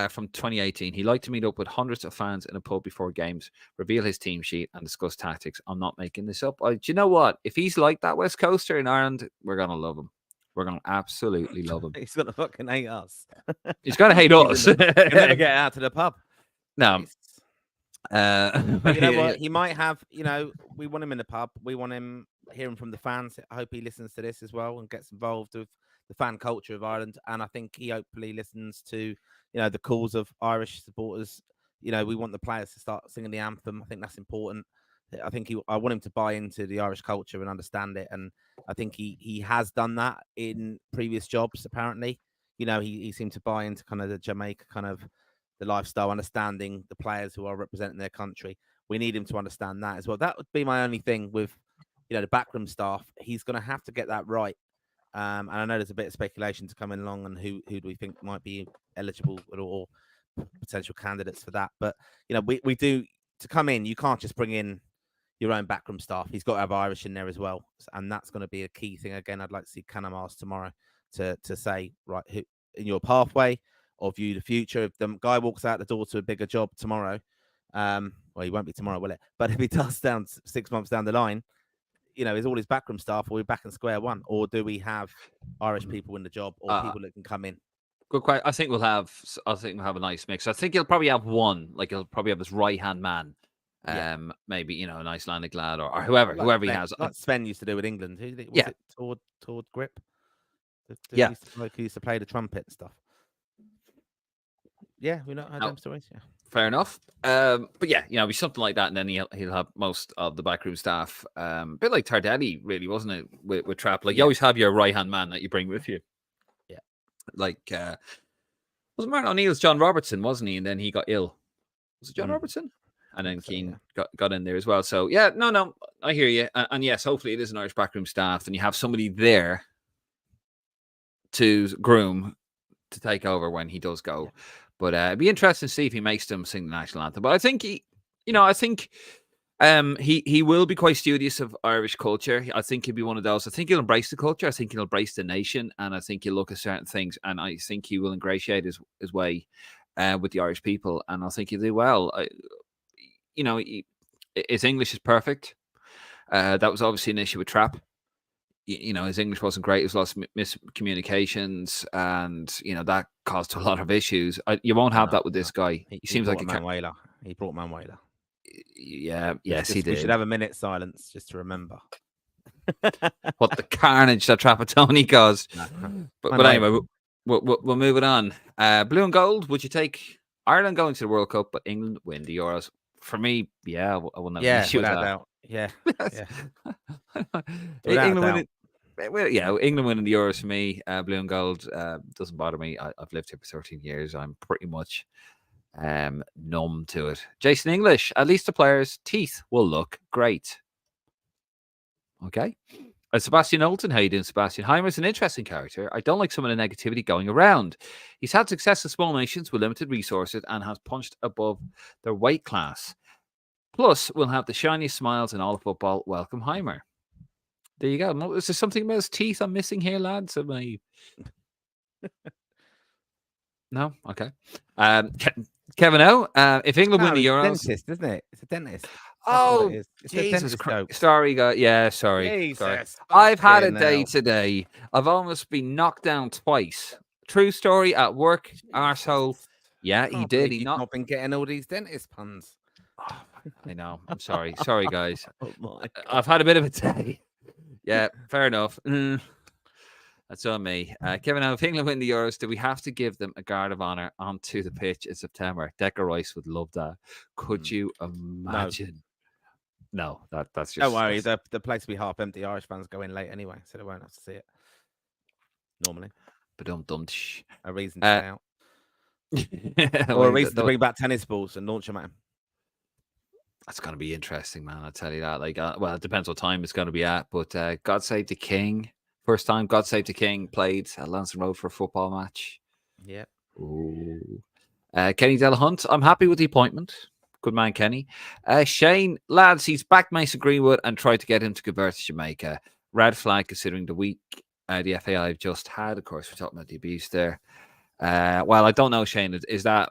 Speaker 2: from 2018. He liked to meet up with hundreds of fans in a pub before games, reveal his team sheet, and discuss tactics. I'm not making this up. Do you know what? If he's like that West Coaster in Ireland, we're going to love him. We're going to absolutely love him.
Speaker 3: He's going to fucking hate us.
Speaker 2: He's going to hate us.
Speaker 3: He'll never get out to the pub.
Speaker 2: No.
Speaker 3: But you know what? He might have, we want him in the pub. We want him hearing from the fans. I hope he listens to this as well and gets involved with the fan culture of Ireland. And I think he hopefully listens to, the calls of Irish supporters. We want the players to start singing the anthem. I think that's important. I think I want him to buy into the Irish culture and understand it. And I think he has done that in previous jobs, apparently. He seemed to buy into kind of the Jamaica kind of the lifestyle, understanding the players who are representing their country. We need him to understand that as well. That would be my only thing with, the backroom staff. He's going to have to get that right. And I know there's a bit of speculation to come in along and who do we think might be eligible or potential candidates for that. But, we do, to come in, you can't just bring in your own backroom staff. He's got to have Irish in there as well. And that's going to be a key thing. Again, I'd like to see Canham ask tomorrow to say, right, who in your pathway or view the future. If the guy walks out the door to a bigger job tomorrow, well, he won't be tomorrow, will it? But if he does down 6 months down the line, is all his backroom staff, or we're back in square one? Or do we have Irish people in the job or people that can come in?
Speaker 2: Good question. I think we'll have a nice mix. I think he'll probably have one. Like he'll probably have his right hand man.
Speaker 3: Yeah.
Speaker 2: Maybe an Icelandic lad or whoever he has.
Speaker 3: Like Sven used to do with England. Was
Speaker 2: Yeah.
Speaker 3: it Tord Grip?
Speaker 2: Yeah.
Speaker 3: He used to play the trumpet and stuff. Yeah, we know them stories. Yeah.
Speaker 2: Fair enough. But yeah, be something like that, and then he'll have most of the backroom staff. A bit like Tardelli, really, wasn't it? With Trapp, like you always have your right hand man that you bring with you.
Speaker 3: Yeah.
Speaker 2: Like was Martin O'Neill's John Robertson, wasn't he? And then he got ill. Was it John Robertson? And then Keane got in there as well. So yeah, no, I hear you. And yes, hopefully it is an Irish backroom staff, and you have somebody there to groom to take over when he does go. Yeah. But it'd be interesting to see if he makes them sing the national anthem. But I think he will be quite studious of Irish culture. I think he'll be one of those. I think he'll embrace the culture. I think he'll embrace the nation, and I think he'll look at certain things. And I think he will ingratiate his way with the Irish people, and I think he'll do well. His English is perfect. That was obviously an issue with Trapp. His English wasn't great. There was lots of miscommunications, and that caused a lot of issues. You won't have that with this guy. He seems like a
Speaker 3: Manuela. He brought Manuela.
Speaker 2: Yeah, yes, he did.
Speaker 3: We should have a minute's silence just to remember
Speaker 2: what the carnage that Trapattoni caused. But anyway, we'll move it on. Blue and gold. Would you take Ireland going to the World Cup, but England win the Euros? For me, yeah, I wouldn't have an issue with that.
Speaker 3: Doubt. Yeah.
Speaker 2: England winning the Euros for me. Blue and gold doesn't bother me. I've lived here for 13 years. I'm pretty much numb to it. Jason English, at least the players' teeth will look great. Okay. Sebastian Olton, how you doing, Sebastian? Heimer's an interesting character. I don't like some of the negativity going around. He's had success in small nations with limited resources and has punched above their weight class. Plus, we'll have the shiniest smiles in all of football. Welcome, Heimer. There you go. Is there something about his teeth I'm missing here, lads? Am I... No? Okay. Kevin O, if England win the Euros...
Speaker 3: It's a dentist, isn't it? It's a dentist.
Speaker 2: Oh, Jesus Christ. Sorry, guys. Yeah, sorry. I've had a day today. I've almost been knocked down twice. True story at work, arsehole. Yeah, he did.
Speaker 3: He's not been getting all these dentist puns.
Speaker 2: Oh, I know. I'm sorry. Sorry, guys.
Speaker 3: Oh
Speaker 2: I've had a bit of a day. Yeah, fair enough. That's on me. Kevin, if England win the Euros, do we have to give them a guard of honour onto the pitch in September? Declan Rice would love that. Could you imagine? No, that's just...
Speaker 3: Don't worry, the place will be half empty. Irish fans go in late anyway, so they won't have to see it. Normally.
Speaker 2: But
Speaker 3: a reason to stay out. Or a reason to bring back tennis balls and launch them at him.
Speaker 2: That's going to be interesting, man. I'll tell you that. Like, well, it depends what time it's going to be at, but God Save the King. First time God Save the King played at Lansdowne Road for a football match.
Speaker 3: Yeah.
Speaker 2: Ooh. Kenny Delahunt, I'm happy with the appointment. Good man, Kenny. Shane, lads, he's backed Mason Greenwood and tried to get him to convert to Jamaica. Red flag considering the week the FAI have just had. Of course, we're talking about the abuse there. Well, I don't know, Shane. Is that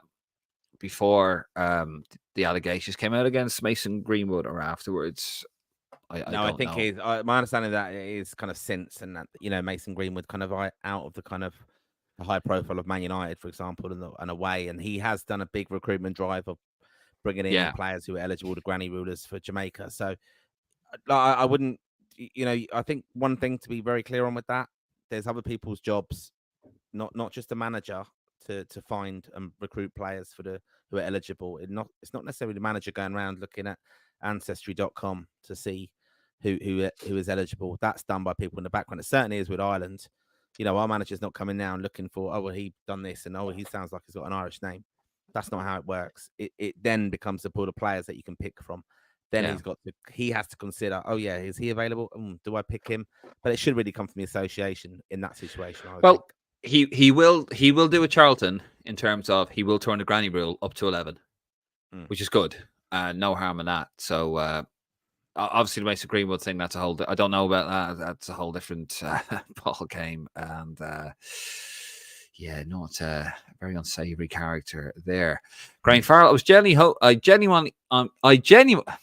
Speaker 2: before the allegations came out against Mason Greenwood or afterwards?
Speaker 3: I think he's. My understanding of that is kind of since, and that Mason Greenwood kind of out of the kind of the high profile of Man United, for example, and away, and he has done a big recruitment drive of bringing in players who are eligible to granny rulers for Jamaica. So I wouldn't, I think one thing to be very clear on with that, there's other people's jobs, not just the manager to find and recruit players who are eligible. It's not necessarily the manager going around looking at ancestry.com to see who is eligible. That's done by people in the background. It certainly is with Ireland. Our manager's not coming now and looking for, he done this and he sounds like he's got an Irish name. That's not how it works. It then becomes a pool of players that you can pick from. Then he has to consider, is he available? Do I pick him? But it should really come from the association in that situation.
Speaker 2: He will do a Charlton in terms of he will turn the granny rule up to 11, which is good. No harm in that. So obviously the Mason Greenwood thing, that's a whole. I don't know about that. That's a whole different ball game. And not a very unsavory character there. Graham Farrell. I genuinely let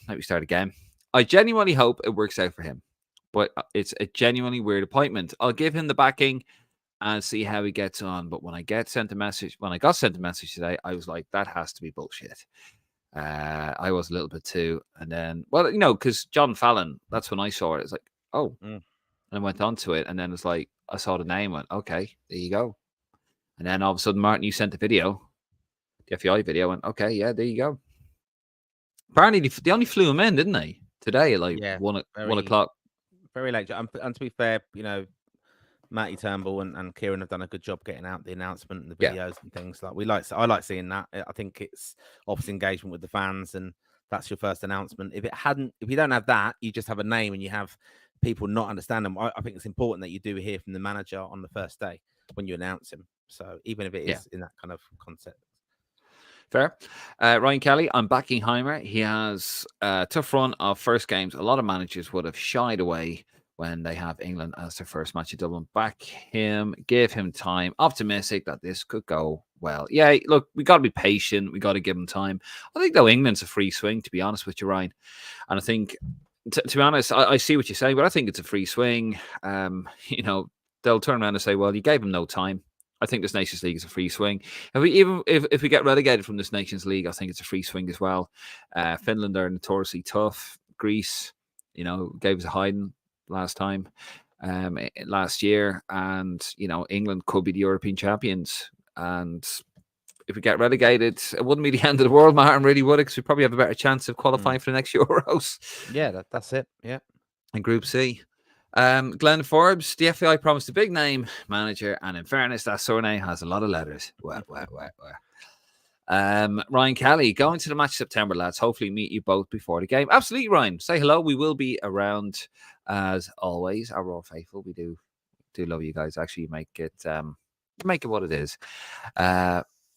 Speaker 2: me start again. I genuinely hope it works out for him, but it's a genuinely weird appointment. I'll give him the backing and see how he gets on. But when I got sent a message today, I was like, that has to be bullshit. I was a little bit too. And then, well, because John Fallon, that's when I saw it. It's like, oh, and I went on to it. And then it's like, I saw the name, went, okay, there you go. And then all of a sudden, Martin, you sent the video, the FEI video, went, okay, yeah, there you go. Apparently, they only flew him in, didn't they? Today at like 1 o'clock.
Speaker 3: Very late. And to be fair, Matty Turnbull and Kieran have done a good job getting out the announcement and the videos and things. I like seeing that. I think it's obviously engagement with the fans, and that's your first announcement. If you don't have that, you just have a name and you have people not understand them. I think it's important that you do hear from the manager on the first day when you announce him. So even if it is in that kind of concept.
Speaker 2: Fair. Ryan Kelly, I'm backing Heimir. He has a tough run of first games. A lot of managers would have shied away when they have England as their first match in Dublin. Back him, give him time. Optimistic that this could go well. Yeah, look, we got to be patient. We got to give him time. I think, though, England's a free swing, to be honest with you, Ryan. And I think, to be honest, I see what you're saying, but I think it's a free swing. They'll turn around and say, well, you gave him no time. I think this Nations League is a free swing. If we get relegated from this Nations League, I think it's a free swing as well. Finland are notoriously tough. Greece, gave us a hiding last year, and England could be the European champions. And if we get relegated, it wouldn't be the end of the world, Martin, really, would it? Because we probably have a better chance of qualifying for the next Euros.
Speaker 3: Yeah, that's it. Yeah,
Speaker 2: in Group C. Glenn Forbes, the FAI promised a big name manager, and in fairness, that surname has a lot of letters. Ryan Kelly, going to the match September, lads. Hopefully meet you both before the game. Absolutely, Ryan. Say hello. We will be around as always. Our Raw faithful. We do love you guys. Actually, make it what it is.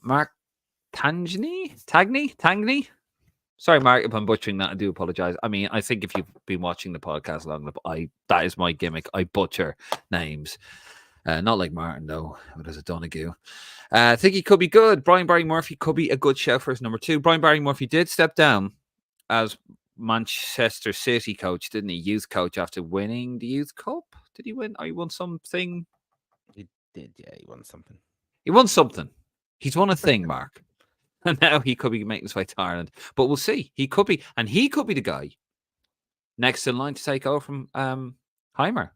Speaker 2: Mark Tangny. Sorry, Mark, if I'm butchering that, I do apologize. I mean, I think if you've been watching the podcast long enough, that is my gimmick. I butcher names. Not like Martin, though, but as a Donegal. I think he could be good. Brian Barry Murphy could be a good shout for his number 2. Brian Barry Murphy did step down as Manchester City coach, didn't he? Youth coach after winning the Youth Cup. Did he win? Or he won something?
Speaker 3: He did, yeah. He won something.
Speaker 2: He's won a thing, Mark. And now he could be making his way to Ireland. But we'll see. He could be. And he could be the guy next in line to take over from Heimir.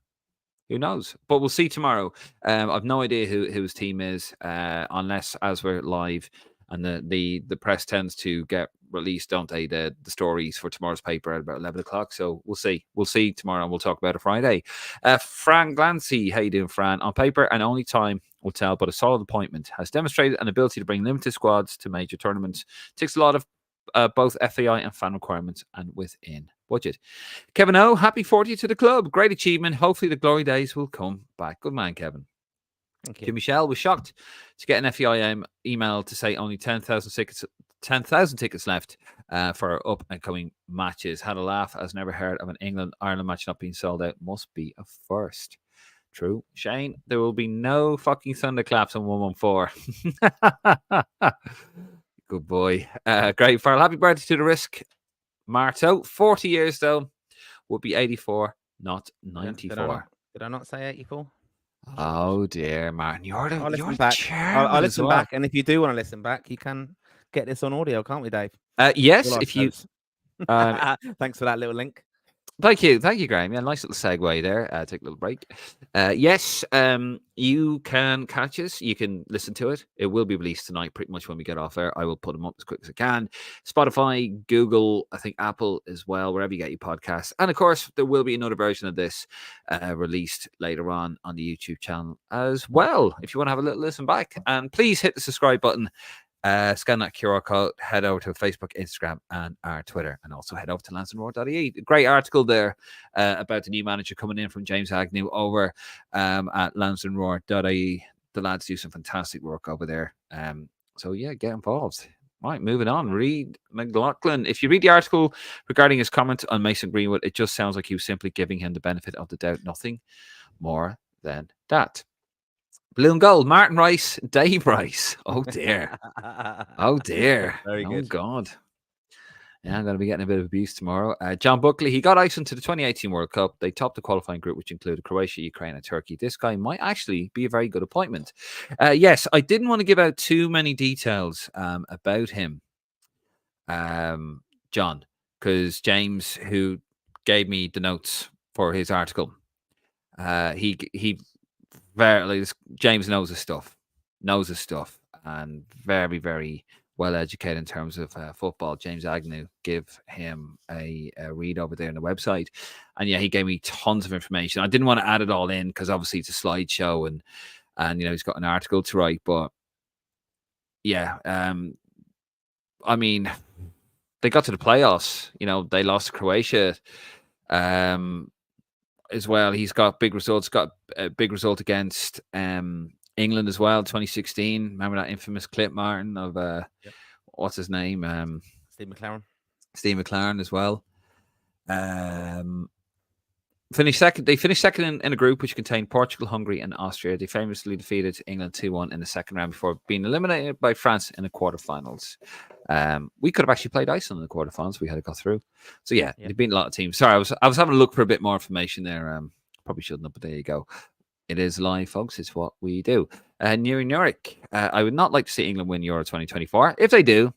Speaker 2: Who knows? But we'll see tomorrow. I've no idea who his team is, unless as we're live and the press tends to get released, don't they? The stories for tomorrow's paper at about 11 o'clock. So we'll see. We'll see tomorrow, and we'll talk about it Friday. Fran Glancy, how you doing, Fran? On paper, and only time will tell, but a solid appointment. Has demonstrated an ability to bring limited squads to major tournaments. Ticks a lot of both FAI and fan requirements, and within budget. Kevin O, happy 40 to the club. Great achievement. Hopefully the glory days will come back. Good man, Kevin.
Speaker 3: Thank you.
Speaker 2: Kim Michelle was shocked to get an FEI email to say only 10,000 tickets left for up and coming matches. Had a laugh, as never heard of an England-Ireland match not being sold out. Must be a first. True. Shane, there will be no fucking thunderclaps on 114. Good boy. Great, Farrell. Happy birthday to the Risk. Marto, 40 years though, would be 84, not 94.
Speaker 3: Did I not say 84?
Speaker 2: Oh dear, Martin,
Speaker 3: I'll listen back. I'll listen back, and if you do want to listen back, you can get this on audio, can't we, Dave?
Speaker 2: Yes, if you.
Speaker 3: Thanks for that little link.
Speaker 2: Thank you, Graham. Yeah, nice little segue there. Take a little break. Yes, you can catch us. You can listen to it. It will be released tonight, pretty much when we get off air. I will put them up as quick as I can. Spotify, Google, I think Apple as well, wherever you get your podcasts. And of course, there will be another version of this released later on the YouTube channel as well, if you want to have a little listen back. And please hit the subscribe button. Scan that QR code, head over to Facebook, Instagram, and our Twitter, and also head over to lansdowne.ie. Great article there about the new manager coming in from James Agnew over at lansdowne.ie. The lads do some fantastic work over there. So yeah, get involved. Right, moving on. Reed McLaughlin. If you read the article regarding his comment on Mason Greenwood, it just sounds like he was simply giving him the benefit of the doubt. Nothing more than that. Blue and gold, Martin Rice, Dave Rice. Oh dear. Oh dear.
Speaker 3: Very good.
Speaker 2: Oh God. Yeah, I'm going to be getting a bit of abuse tomorrow. John Buckley, he got Iceland to the 2018 World Cup. They topped the qualifying group, which included Croatia, Ukraine, and Turkey. This guy might actually be a very good appointment. Yes, I didn't want to give out too many details about him, John, because James, who gave me the notes for his article, he very James knows his stuff, and very, very well educated in terms of football. James Agnew, give him a read over there on the website, and yeah, he gave me tons of information. I didn't want to add it all in because obviously it's a slideshow, and he's got an article to write. But yeah, I mean, they got to the playoffs. They lost to Croatia. As well, he's got big results. Got a big result against England as well, 2016. Remember that infamous clip, Martin, of what's his name?
Speaker 3: Steve McLaren.
Speaker 2: Steve McLaren as well. Finished second. They finished second in a group which contained Portugal, Hungary, and Austria. They famously defeated England 2-1 in the second round before being eliminated by France in the quarterfinals. We could have actually played Iceland in the quarterfinals. We had to go through. So yeah, they've beaten a lot of teams. Sorry, I was having a look for a bit more information there. Probably shouldn't have, but there you go. It is live, folks. It's what we do. Nuri Nurik, I would not like to see England win Euro 2024. If they do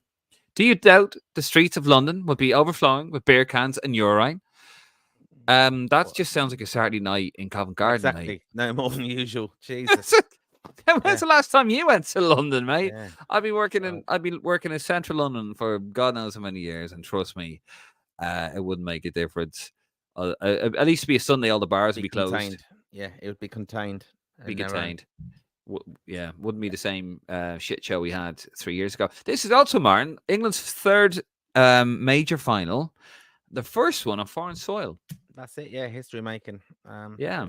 Speaker 2: you doubt the streets of London will be overflowing with beer cans and urine? That just sounds like a Saturday night in Covent Garden.
Speaker 3: Exactly.
Speaker 2: Mate.
Speaker 3: No more than usual. Jesus.
Speaker 2: When's the last time you went to London, mate?
Speaker 3: Yeah.
Speaker 2: I've been working in central London for God knows how many years, and trust me, it wouldn't make a difference. At least be a Sunday, all the bars would be closed.
Speaker 3: Contained. Yeah, it would be contained.
Speaker 2: Be contained. Wouldn't be the same shit show we had 3 years ago. This is also, Martin, England's third major final, the first one on foreign soil.
Speaker 3: That's it. Yeah, history making.
Speaker 2: Yeah.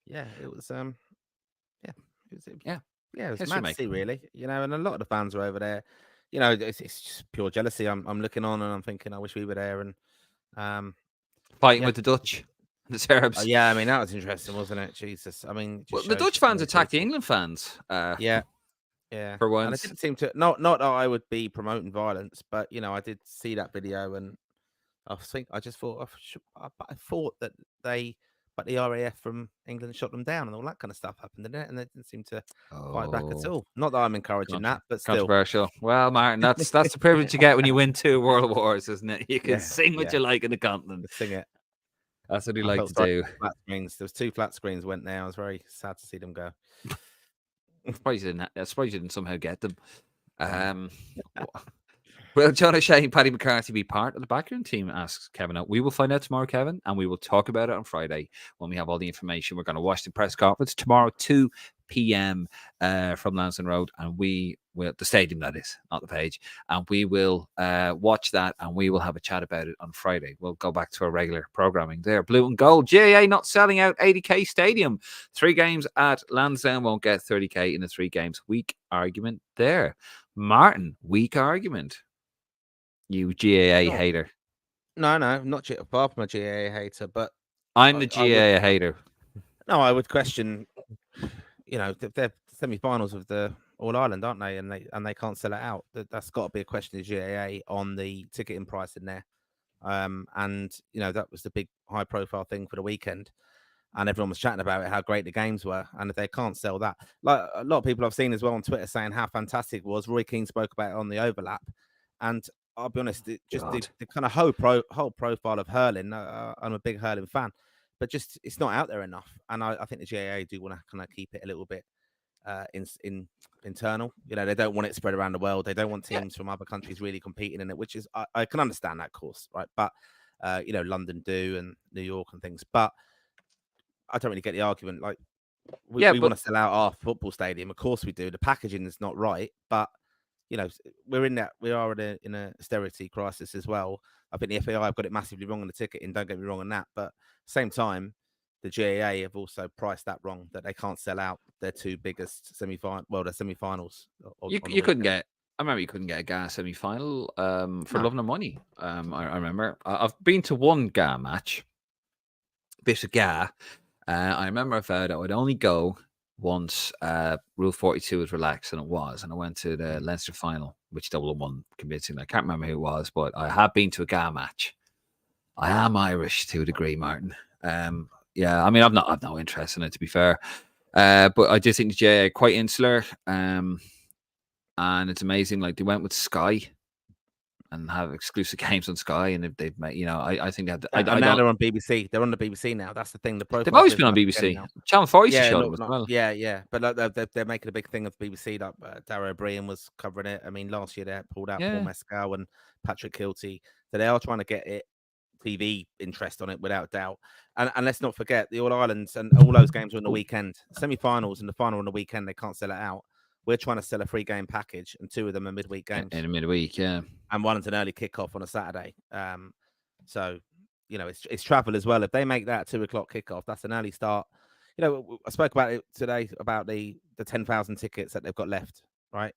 Speaker 3: Yeah, it was.
Speaker 2: Yeah,
Speaker 3: it was
Speaker 2: history
Speaker 3: mad to see, really. And a lot of the fans were over there. It's just pure jealousy. I'm looking on and I'm thinking, I wish we were there. And
Speaker 2: fighting with the Dutch, the Serbs.
Speaker 3: Yeah, I mean that was interesting, wasn't it? Jesus, I mean,
Speaker 2: the Dutch fans attacked the England fans.
Speaker 3: Yeah.
Speaker 2: For once,
Speaker 3: and it didn't seem to. Not that I would be promoting violence, but I did see that video and I thought that but the RAF from England shot them down and all that kind of stuff happened, didn't it? And they didn't seem to fight back at all. Not that I'm encouraging that, but still
Speaker 2: controversial. Well, Martin, that's the privilege you get when you win 2 world wars, isn't it? You can sing what you like in the continent.
Speaker 3: Sing it.
Speaker 2: That's what you like to do.
Speaker 3: Flat screens. There was 2 flat screens went there. I was very sad to see them go.
Speaker 2: I suppose you didn't somehow get them. Will John O'Shea and Paddy McCarthy be part of the backroom team? Asks Kevin. We will find out tomorrow, Kevin, and we will talk about it on Friday when we have all the information. We're going to watch the press conference tomorrow, 2 p.m. From Lansdowne Road, and we will, the stadium that is, not the page, and we will watch that and we will have a chat about it on Friday. We'll go back to our regular programming there. Blue and gold, GAA not selling out 80k stadium. 3 games at Lansdowne won't get 30k in the 3 games. Weak argument there. Martin, weak argument. You GAA hater.
Speaker 3: No, not far from a GAA hater, but
Speaker 2: I'm the GAA hater.
Speaker 3: No, I would question. They're semi-finals of the All Ireland, aren't they? And they can't sell it out. That's got to be a question of GAA on the ticketing price in there. And that was the big high-profile thing for the weekend, and everyone was chatting about it, how great the games were, and if they can't sell that, like a lot of people I've seen as well on Twitter saying how fantastic it was. Roy Keane spoke about it on the overlap, and I'll be honest, the kind of whole profile of hurling. I'm a big hurling fan, but just it's not out there enough. And I think the GAA do want to kind of keep it a little bit internal. They don't want it spread around the world. They don't want teams from other countries really competing in it, which is I can understand that, of course, right? But London do and New York and things, but I don't really get the argument. Like we want to sell out our football stadium, of course we do. The packaging is not right, but we are in a austerity crisis as well. I think the FAI have got it massively wrong on the ticketing. Don't get me wrong on that, but at the same time, the GAA have also priced that wrong, that they can't sell out their 2 biggest semi-finals.
Speaker 2: You couldn't get. I remember you couldn't get a GAA semi-final for love nor money. I remember I've been to 1 GAA match. Bit of GAA. I remember I vowed I would only go once Rule 42 was relaxed, and it was, and I went to the Leinster final, which Dublin won convincingly. I can't remember who it was, but I have been to a GA match. I am Irish to a degree, Martin. Yeah, I mean, I've no interest in it, to be fair. But I do think the GA are quite insular, and it's amazing. Like, they went with Sky and have exclusive games on Sky, and if they've made, I think that
Speaker 3: now they're on BBC. They're on the BBC now. That's the thing. The profile
Speaker 2: they've always been on BBC. Channel 4 used to show them as well.
Speaker 3: Yeah. But like, they're making a big thing of BBC. Like Darragh O'Brien was covering it. I mean, last year they had pulled out Paul Mescal and Patrick Kilty. So they are trying to get it TV interest on it without doubt. And let's not forget the All Irelands and all those games are on the weekend. Semi-finals and the final on the weekend, they can't sell it out. We're trying to sell a 3-game package, and 2 of them are midweek games.
Speaker 2: In a midweek, yeah. And
Speaker 3: one's an early kickoff on a Saturday. So, it's travel as well. If they make that 2:00 kickoff, that's an early start. I spoke about it today about the 10,000 tickets that they've got left. Right?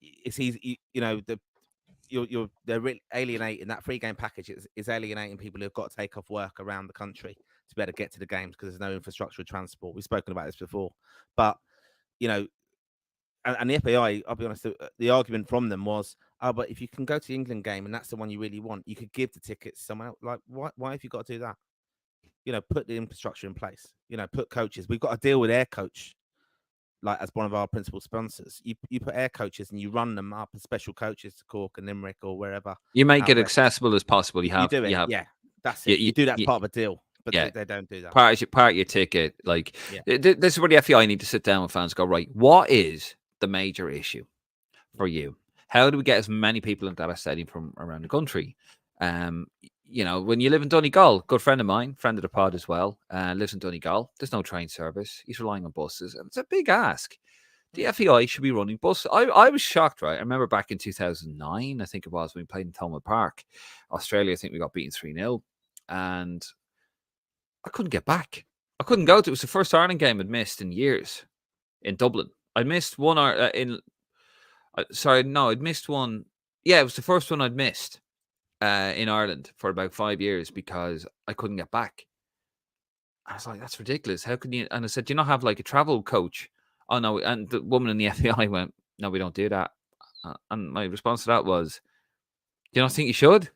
Speaker 3: It's easy. They're really alienating that 3-game package is alienating people who've got to take off work around the country to be able to get to the games because there's no infrastructure of transport. We've spoken about this before, but and the FAI, I'll be honest, the argument from them was, but if you can go to the England game and that's the one you really want, you could give the tickets somewhere else. Like, why have you got to do that? Put the infrastructure in place. Put coaches. We've got to deal with Air Coach, like as one of our principal sponsors. You put Air Coaches and you run them up as special coaches to Cork and Limerick or wherever.
Speaker 2: You make it accessible as possible. You do it.
Speaker 3: Yeah, that's it. You do that part of a deal. But they don't do that.
Speaker 2: Part of your ticket. Like, this is where the FAI need to sit down with fans and go, right, what is the major issue for you? How do we get as many people into that stadium from around the country? When you live in Donegal, good friend of mine, friend of the pod as well, lives in Donegal. There's no train service. He's relying on buses, and it's a big ask. The FAI should be running buses. I was shocked, right? I remember back in 2009, I think it was, when we played in Thomond Park, Australia. I think we got beaten 3-0, and I couldn't get back. I couldn't go to it. It was the first Ireland game I'd missed in years in Dublin. I missed one I'd missed one. Yeah, it was the first one I'd missed in Ireland for about 5 years because I couldn't get back. I was like, that's ridiculous. How can you? And I said, do you not have like a travel coach? Oh, no. And the woman in the FAI went, no, we don't do that. And my response to that was, do you not think you should?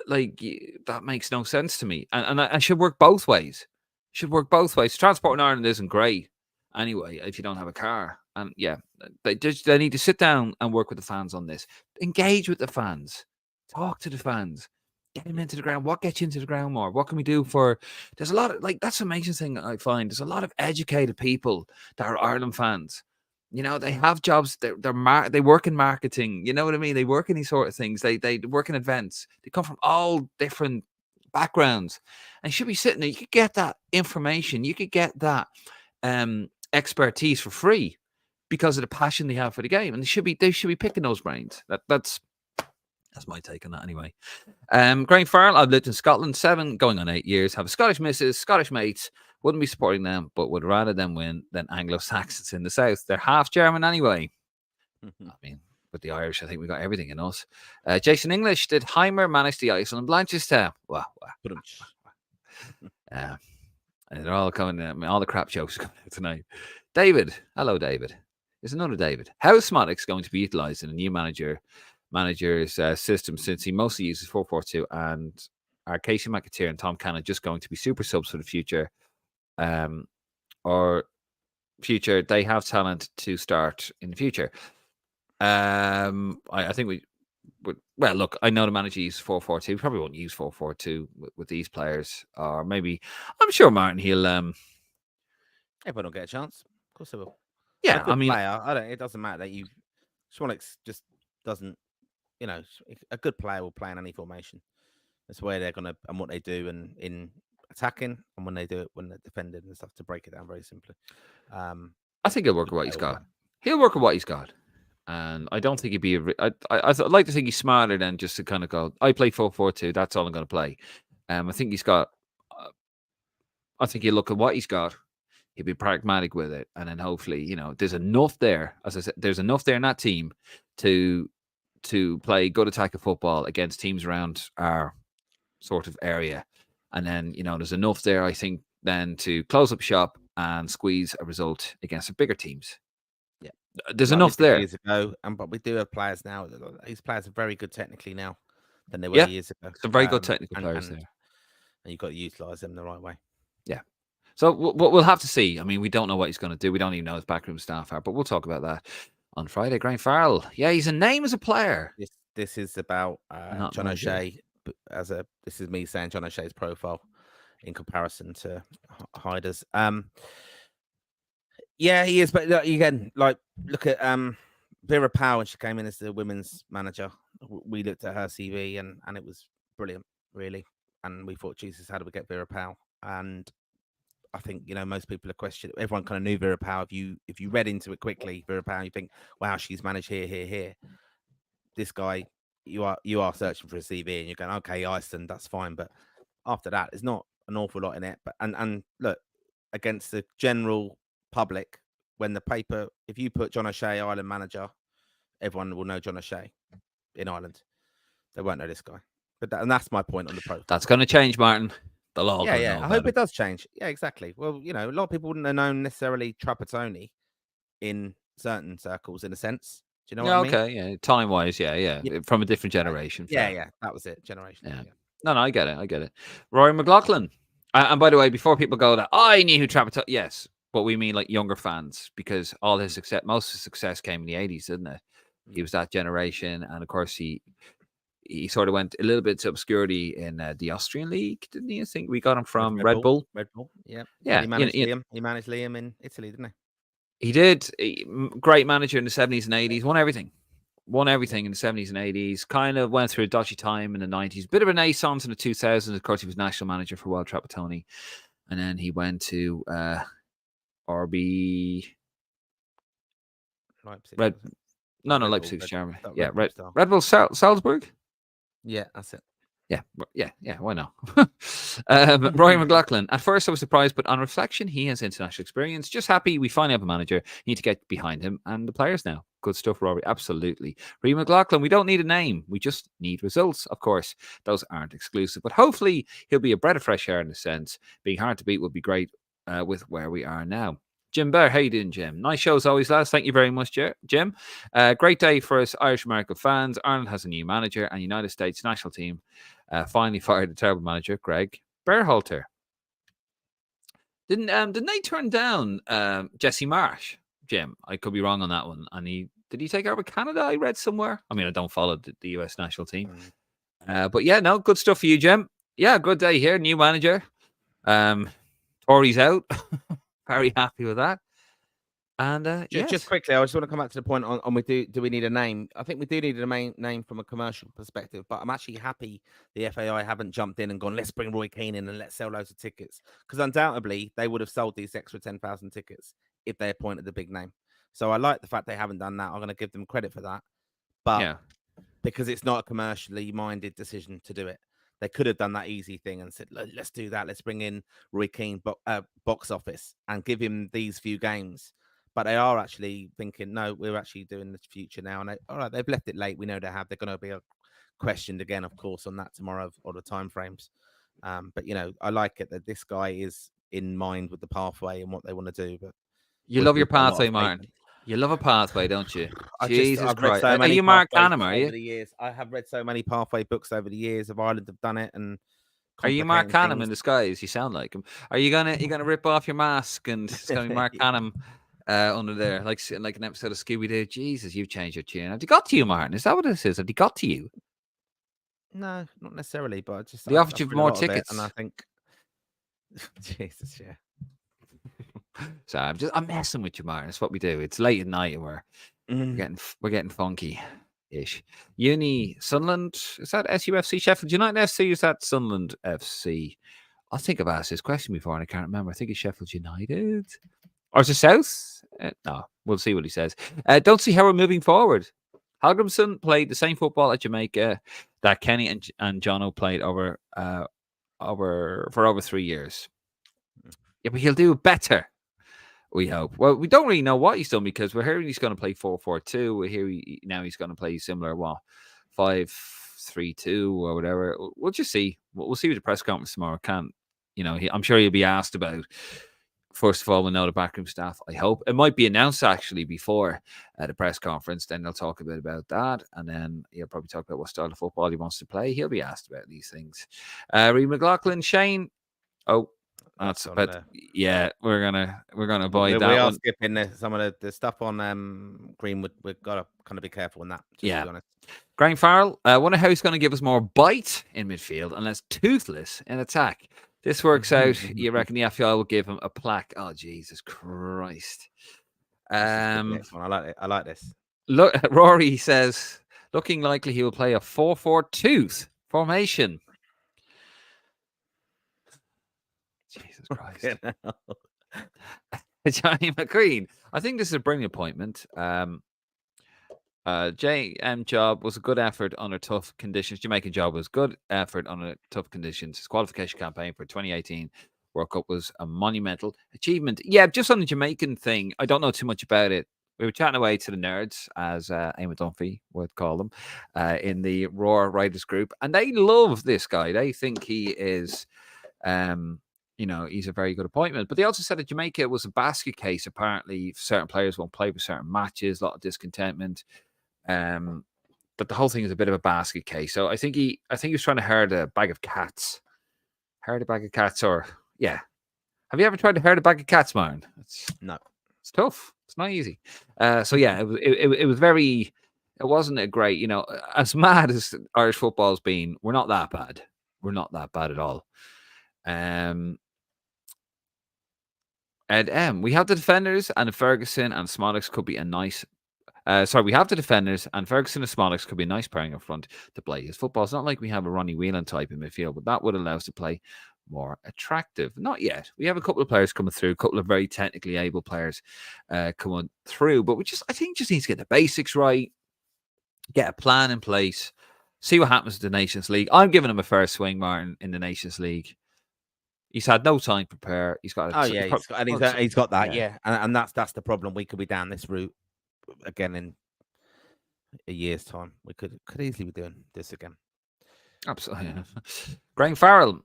Speaker 2: Like, that makes no sense to me. And I should work both ways. Transport in Ireland isn't great anyway if you don't have a car. And they need to sit down and work with the fans on this. Engage with the fans. Talk to the fans. Get them into the ground. What gets you into the ground more? What can we do for... There's a lot of... that's the amazing thing I find. There's a lot of educated people that are Ireland fans. They have jobs. They work in marketing. You know what I mean? They work in these sort of things. They work in events. They come from all different backgrounds. And you should be sitting there. You could get that information. You could get that expertise for free because of the passion they have for the game. And they should be picking those brains. That's my take on that anyway. Graham Farrell, I've lived in Scotland 7, going on 8 years. Have a Scottish missus, Scottish mates. Wouldn't be supporting them, but would rather them win than Anglo-Saxons in the south. They're half German anyway. I mean, with the Irish, I think we got everything in us. Jason English, did Heimir manage the Iceland Blanchester? Wow. And they're all coming in. I mean, all the crap jokes coming out tonight. David, hello, David. There's another David. How is Smodix going to be utilised in a new manager's system, since he mostly uses 4-4-2, and are Casey McAteer and Tom Cannon just going to be super subs for the future? Or future, they have talent to start in the future. I think we would. Well, look, I know the manager uses 4-4-2. We probably won't use 4-4-2 with these players, or maybe I'm sure Martin he'll.
Speaker 3: Everyone will get a chance. Of course they will.
Speaker 2: Yeah, I mean,
Speaker 3: player, it doesn't matter that you. Schwannix just doesn't. A good player will play in any formation. That's where they're gonna and what they do, and in attacking, and when they do it when they're defending and stuff, to break it down very simply.
Speaker 2: I think he'll work with what he's got. He'll work with what he's got, and I don't think he'd be. I'd like to think he's smarter than just to kind of go, I play 4-4-2. That's all I'm going to play. I think he's got. I think he'll look at what he's got. He'll be pragmatic with it, and then hopefully, there's enough there. As I said, there's enough there in that team to play good attacking football against teams around our sort of area. And then, there's enough there, I think, then to close up shop and squeeze a result against the bigger teams.
Speaker 3: Yeah.
Speaker 2: There's
Speaker 3: Like we
Speaker 2: enough
Speaker 3: did
Speaker 2: there.
Speaker 3: years ago, but we do have players now. These players are very good technically now than they were
Speaker 2: Yeah,
Speaker 3: years ago.
Speaker 2: some very good technical
Speaker 3: and,
Speaker 2: players
Speaker 3: and,
Speaker 2: there.
Speaker 3: and you've got to utilise them the right way.
Speaker 2: Yeah. So we'll have to see. I mean, we don't know what he's going to do. We don't even know his backroom staff are, but we'll talk about that on Friday. Graham Farrell. Yeah, he's a name as a player.
Speaker 3: This is about
Speaker 2: Not
Speaker 3: John
Speaker 2: manager.
Speaker 3: O'Shea. This is me saying John O'Shea's profile in comparison to Hyder's. Yeah, he is. But again, like look at Vera Powell when she came in as the women's manager. We looked at her CV and it was brilliant, really. And we thought, Jesus, how do we get Vera Powell? And I think most people are questioning. Everyone kind of knew Vera Powell. If you read into it quickly, Vera Powell, you think, wow, she's managed here. This guy, you are searching for a CV and you're going, okay, Iceland, that's fine. But after that, there's not an awful lot in it. But and look, against the general public, when the paper, if you put John O'Shea Ireland manager, everyone will know John O'Shea in Ireland. They won't know this guy. And that's my point on the profile.
Speaker 2: That's going to change, Martin. They'll all
Speaker 3: Yeah.
Speaker 2: know
Speaker 3: I hope
Speaker 2: about
Speaker 3: it does change. Yeah, exactly. Well, a lot of people wouldn't have known necessarily Trapattoni in certain circles, in a sense. Do you know what I mean?
Speaker 2: Okay, yeah. Time-wise, yeah. From a different generation.
Speaker 3: Yeah. That was it. Generation.
Speaker 2: Yeah. No, I get it. Rory McLaughlin. And by the way, before people go that I knew who Trapattoni, yes, but we mean like younger fans, because all his success, most of his success came in the 80s, didn't it? He was that generation, and of course he sort of went a little bit to obscurity in the Austrian league, didn't he? I think we got him from Red Bull.
Speaker 3: Red Bull, yeah.
Speaker 2: Yeah.
Speaker 3: He managed Liam. He managed Liam in Italy, didn't he?
Speaker 2: He did. Great manager in the 70s and 80s. Won everything in the 70s and 80s. Kind of went through a dodgy time in the 90s. Bit of a renaissance in the 2000s. Of course, he was national manager for a while, Trapattoni. And then he went to RB...
Speaker 3: Leipzig.
Speaker 2: Leipzig's Germany. Yeah, Red Bull Salzburg?
Speaker 3: Yeah, that's it.
Speaker 2: Yeah, why not? Rory McLaughlin. At first, I was surprised, but on reflection, he has international experience. Just happy we finally have a manager. Need to get behind him and the players now. Good stuff, Rory. Absolutely. Rory McLaughlin, we don't need a name. We just need results. Of course, those aren't exclusive, but hopefully he'll be a breath of fresh air in a sense. Being hard to beat would be great with where we are now. Jim Bear, how you doing, Jim? Nice show as always, lads. Thank you very much, Jim. Great day for us Irish-American fans. Ireland has a new manager, and United States national team finally fired a terrible manager, Greg Berhalter. Didn't they turn down Jesse Marsh, Jim? I could be wrong on that one. And did he take over Canada? I read somewhere. I mean, I don't follow the US national team, but yeah, no, good stuff for you, Jim. Yeah, good day here. New manager. Tories out. Very happy with that. And
Speaker 3: just quickly, I just want to come back to the point on do we need a name? I think we do need a name from a commercial perspective, but I'm actually happy the FAI haven't jumped in and gone, let's bring Roy Keane in and let's sell loads of tickets, because undoubtedly they would have sold these extra 10,000 tickets if they appointed the big name. So I like the fact they haven't done that. I'm going to give them credit for that, but because it's not a commercially minded decision to do it. They could have done that easy thing and said, let's do that. Let's bring in Roy Keane box office and give him these few games. But they are actually thinking, no, we're actually doing the future now. And all right, they've left it late. We know they have. They're going to be questioned again, of course, on that tomorrow or the timeframes. But, I like it that this guy is in mind with the pathway and what they want to do. But
Speaker 2: you love your pathway, Martin. You love a pathway, don't you? Jesus Christ.
Speaker 3: So
Speaker 2: are you Mark Canham, are you?
Speaker 3: The years. I have read so many pathway books over the years of Ireland have done it. And
Speaker 2: are you Mark Canham in disguise? You sound like him. Are you gonna rip off your mask and it's gonna be Mark Canham under there, like an episode of Scooby Doo? Jesus, you've changed your tune. Have they got to you, Martin? Is that what this is? Have they got to you?
Speaker 3: No, not necessarily, but I just
Speaker 2: they offered you more tickets,
Speaker 3: and I think Jesus, yeah.
Speaker 2: So I'm messing with you, Martin. That's what we do. It's late at night and we're getting funky-ish. Sunderland, is that SUFC? Sheffield United FC? Is that Sunderland FC? I think I've asked this question before and I can't remember. I think it's Sheffield United. Or is it South? No, we'll see what he says. Don't see how we're moving forward. Hallgrímsson played the same football at Jamaica that Kenny and Jono played for over 3 years. Yeah, but he'll do better, we hope. Well, we don't really know what he's done because we're hearing he's going to play 4-4-2. We're hearing now he's going to play similar, 5-3-2 or whatever. We'll just see. We'll see with the press conference tomorrow. I'm sure he'll be asked about first of all, we'll know the backroom staff. I hope it might be announced actually before the press conference. Then they'll talk a bit about that, and then he'll probably talk about what style of football he wants to play. He'll be asked about these things. Reed McLaughlin, Shane. Oh, that's
Speaker 3: on
Speaker 2: but
Speaker 3: there.
Speaker 2: yeah, we're gonna avoid that
Speaker 3: We are
Speaker 2: one.
Speaker 3: skipping some of the stuff on Greenwood. We've got to kind of be careful on that. Just to be honest.
Speaker 2: Graham Farrell, wonder how he's going to give us more bite in midfield and less toothless in attack. This works out. You reckon the FPI will give him a plaque? Oh, Jesus Christ.
Speaker 3: Next one. I like it. I like this.
Speaker 2: Look, Rory says, looking likely he will play a 4-4-2 formation. Jesus Christ. Johnny McQueen. I think this is a brilliant appointment. JM job was a good effort under tough conditions. Jamaican job was good effort under tough conditions. His qualification campaign for 2018 World Cup was a monumental achievement. Yeah, just on the Jamaican thing, I don't know too much about it. We were chatting away to the nerds, as Eamon Dunphy would call them, in the Roar Writers group, and they love this guy. They think he is, he's a very good appointment. But they also said that Jamaica was a basket case. Apparently, certain players won't play for certain matches, a lot of discontentment. But the whole thing is a bit of a basket case. So I think he was trying to herd a bag of cats. Herd a bag of cats, or yeah. Have you ever tried to herd a bag of cats, Martin?
Speaker 3: No.
Speaker 2: It's tough. It's not easy. So yeah, it was very. It wasn't a great, as mad as Irish football's been. We're not that bad. We're not that bad at all. And we have the defenders, and Ferguson and Smolix could be a nice. We have the defenders, and Ferguson and Smolix could be a nice pairing up front to play his football. It's not like we have a Ronnie Whelan type in midfield, but that would allow us to play more attractive. Not yet. We have a couple of players coming through, a couple of very technically able players coming through, but I think just need to get the basics right, get a plan in place, see what happens to the Nations League. I'm giving him a first swing, Martin, in the Nations League. He's had no time to prepare. He's got.
Speaker 3: He's got that. Yeah, and that's the problem. We could be down this route again in a year's time. We could easily be doing this again.
Speaker 2: Absolutely. Graham Farrell,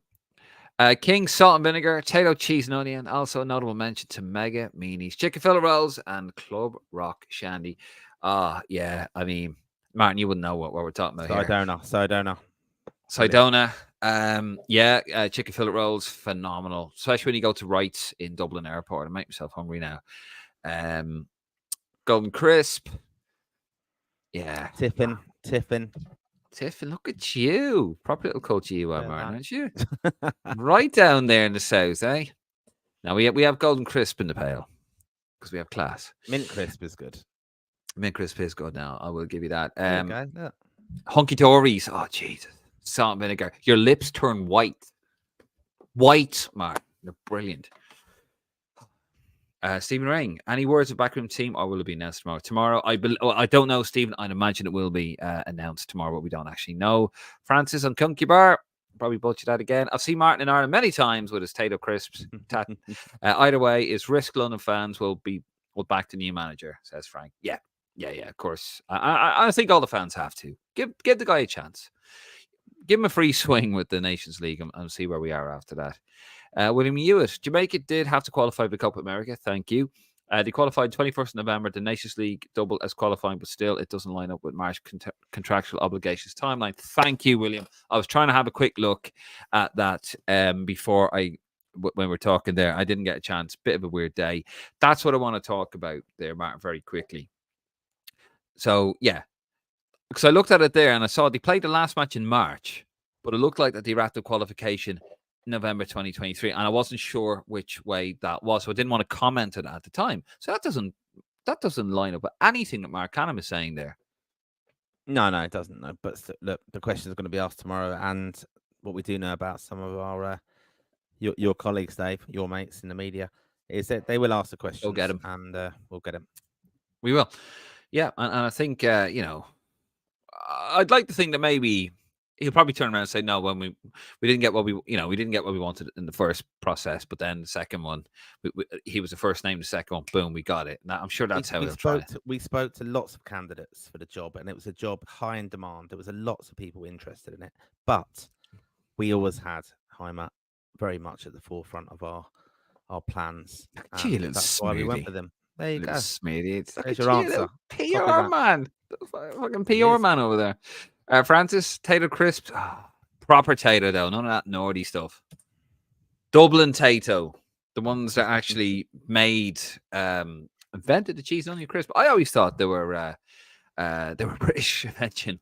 Speaker 2: King Salt and Vinegar, Tato Cheese and Onion. Also a notable mention to Mega Meanies, Chicken Fillet Rolls, and Club Rock Shandy. Yeah. I mean, Martin, you wouldn't know what we're talking about
Speaker 3: here.
Speaker 2: Sidona. Chicken fillet rolls, phenomenal. Especially when you go to Wrights in Dublin Airport. I make myself hungry now. Golden Crisp. Yeah.
Speaker 3: Tiffin.
Speaker 2: Look at you. Proper little coach you are, Martin, aren't you? Right down there in the south, eh? Now we have Golden Crisp in the pail because we have class.
Speaker 3: Mint Crisp is good.
Speaker 2: Mint Crisp is good now. I will give you that.
Speaker 3: Okay,
Speaker 2: Hunky Dories. Oh, Jesus. Salt and vinegar. Your lips turn white. White, Mark. They're brilliant. Stephen Ring. Any words of backroom team, or will it be announced tomorrow? Tomorrow, I don't know, Stephen. I'd imagine it will be announced tomorrow, but we don't actually know. Francis on Kunky Bar. Probably butchered that again. I've seen Martin in Ireland many times with his Tato crisps. Either way, is risk London fans will back the new manager, says Frank. Yeah, of course. I think all the fans have to. Give the guy a chance. Give him a free swing with the Nations League and see where we are after that. William Hewitt, Jamaica did have to qualify for the Copa America. Thank you. They qualified 21st November. The Nations League double as qualifying, but still it doesn't line up with March contractual obligations timeline. Thank you, William. I was trying to have a quick look at that before when we're talking there. I didn't get a chance. Bit of a weird day. That's what I want to talk about there, Martin, very quickly. So, yeah. Because I looked at it there and I saw they played the last match in March, but it looked like that they wrapped the qualification November 2023, and I wasn't sure which way that was, so I didn't want to comment on it at the time. So that doesn't line up with anything that Mark Canham is saying there.
Speaker 3: No, it doesn't. No, but look, the question is going to be asked tomorrow, and what we do know about some of our your colleagues, Dave, your mates in the media, is that they will ask the questions.
Speaker 2: We'll get them,
Speaker 3: and we'll get them.
Speaker 2: We will, yeah, and I think I'd like to think that maybe he'll probably turn around and say, no, when we didn't get what we wanted in the first process, but then the second one, he was the first name, the second one, boom, we got it. Now, I'm sure that's how he'll try it.
Speaker 3: We spoke to lots of candidates for the job, and it was a job high in demand. There was lots of people interested in it, but we always had Heimir very much at the forefront of our our plans.
Speaker 2: Gee,
Speaker 3: And
Speaker 2: little
Speaker 3: that's why we went
Speaker 2: smoothie.
Speaker 3: with them. There you
Speaker 2: Little
Speaker 3: go.
Speaker 2: smithy. Look
Speaker 3: There's
Speaker 2: at
Speaker 3: your
Speaker 2: you,
Speaker 3: answer.
Speaker 2: little
Speaker 3: Copy
Speaker 2: PR
Speaker 3: that.
Speaker 2: man. Fucking
Speaker 3: He
Speaker 2: PR
Speaker 3: is.
Speaker 2: man over there. Francis, Tater Crisps. Proper tater, though. None of that naughty stuff. Dublin Tato. The ones that actually invented the cheese and onion crisp. I always thought they were British invention.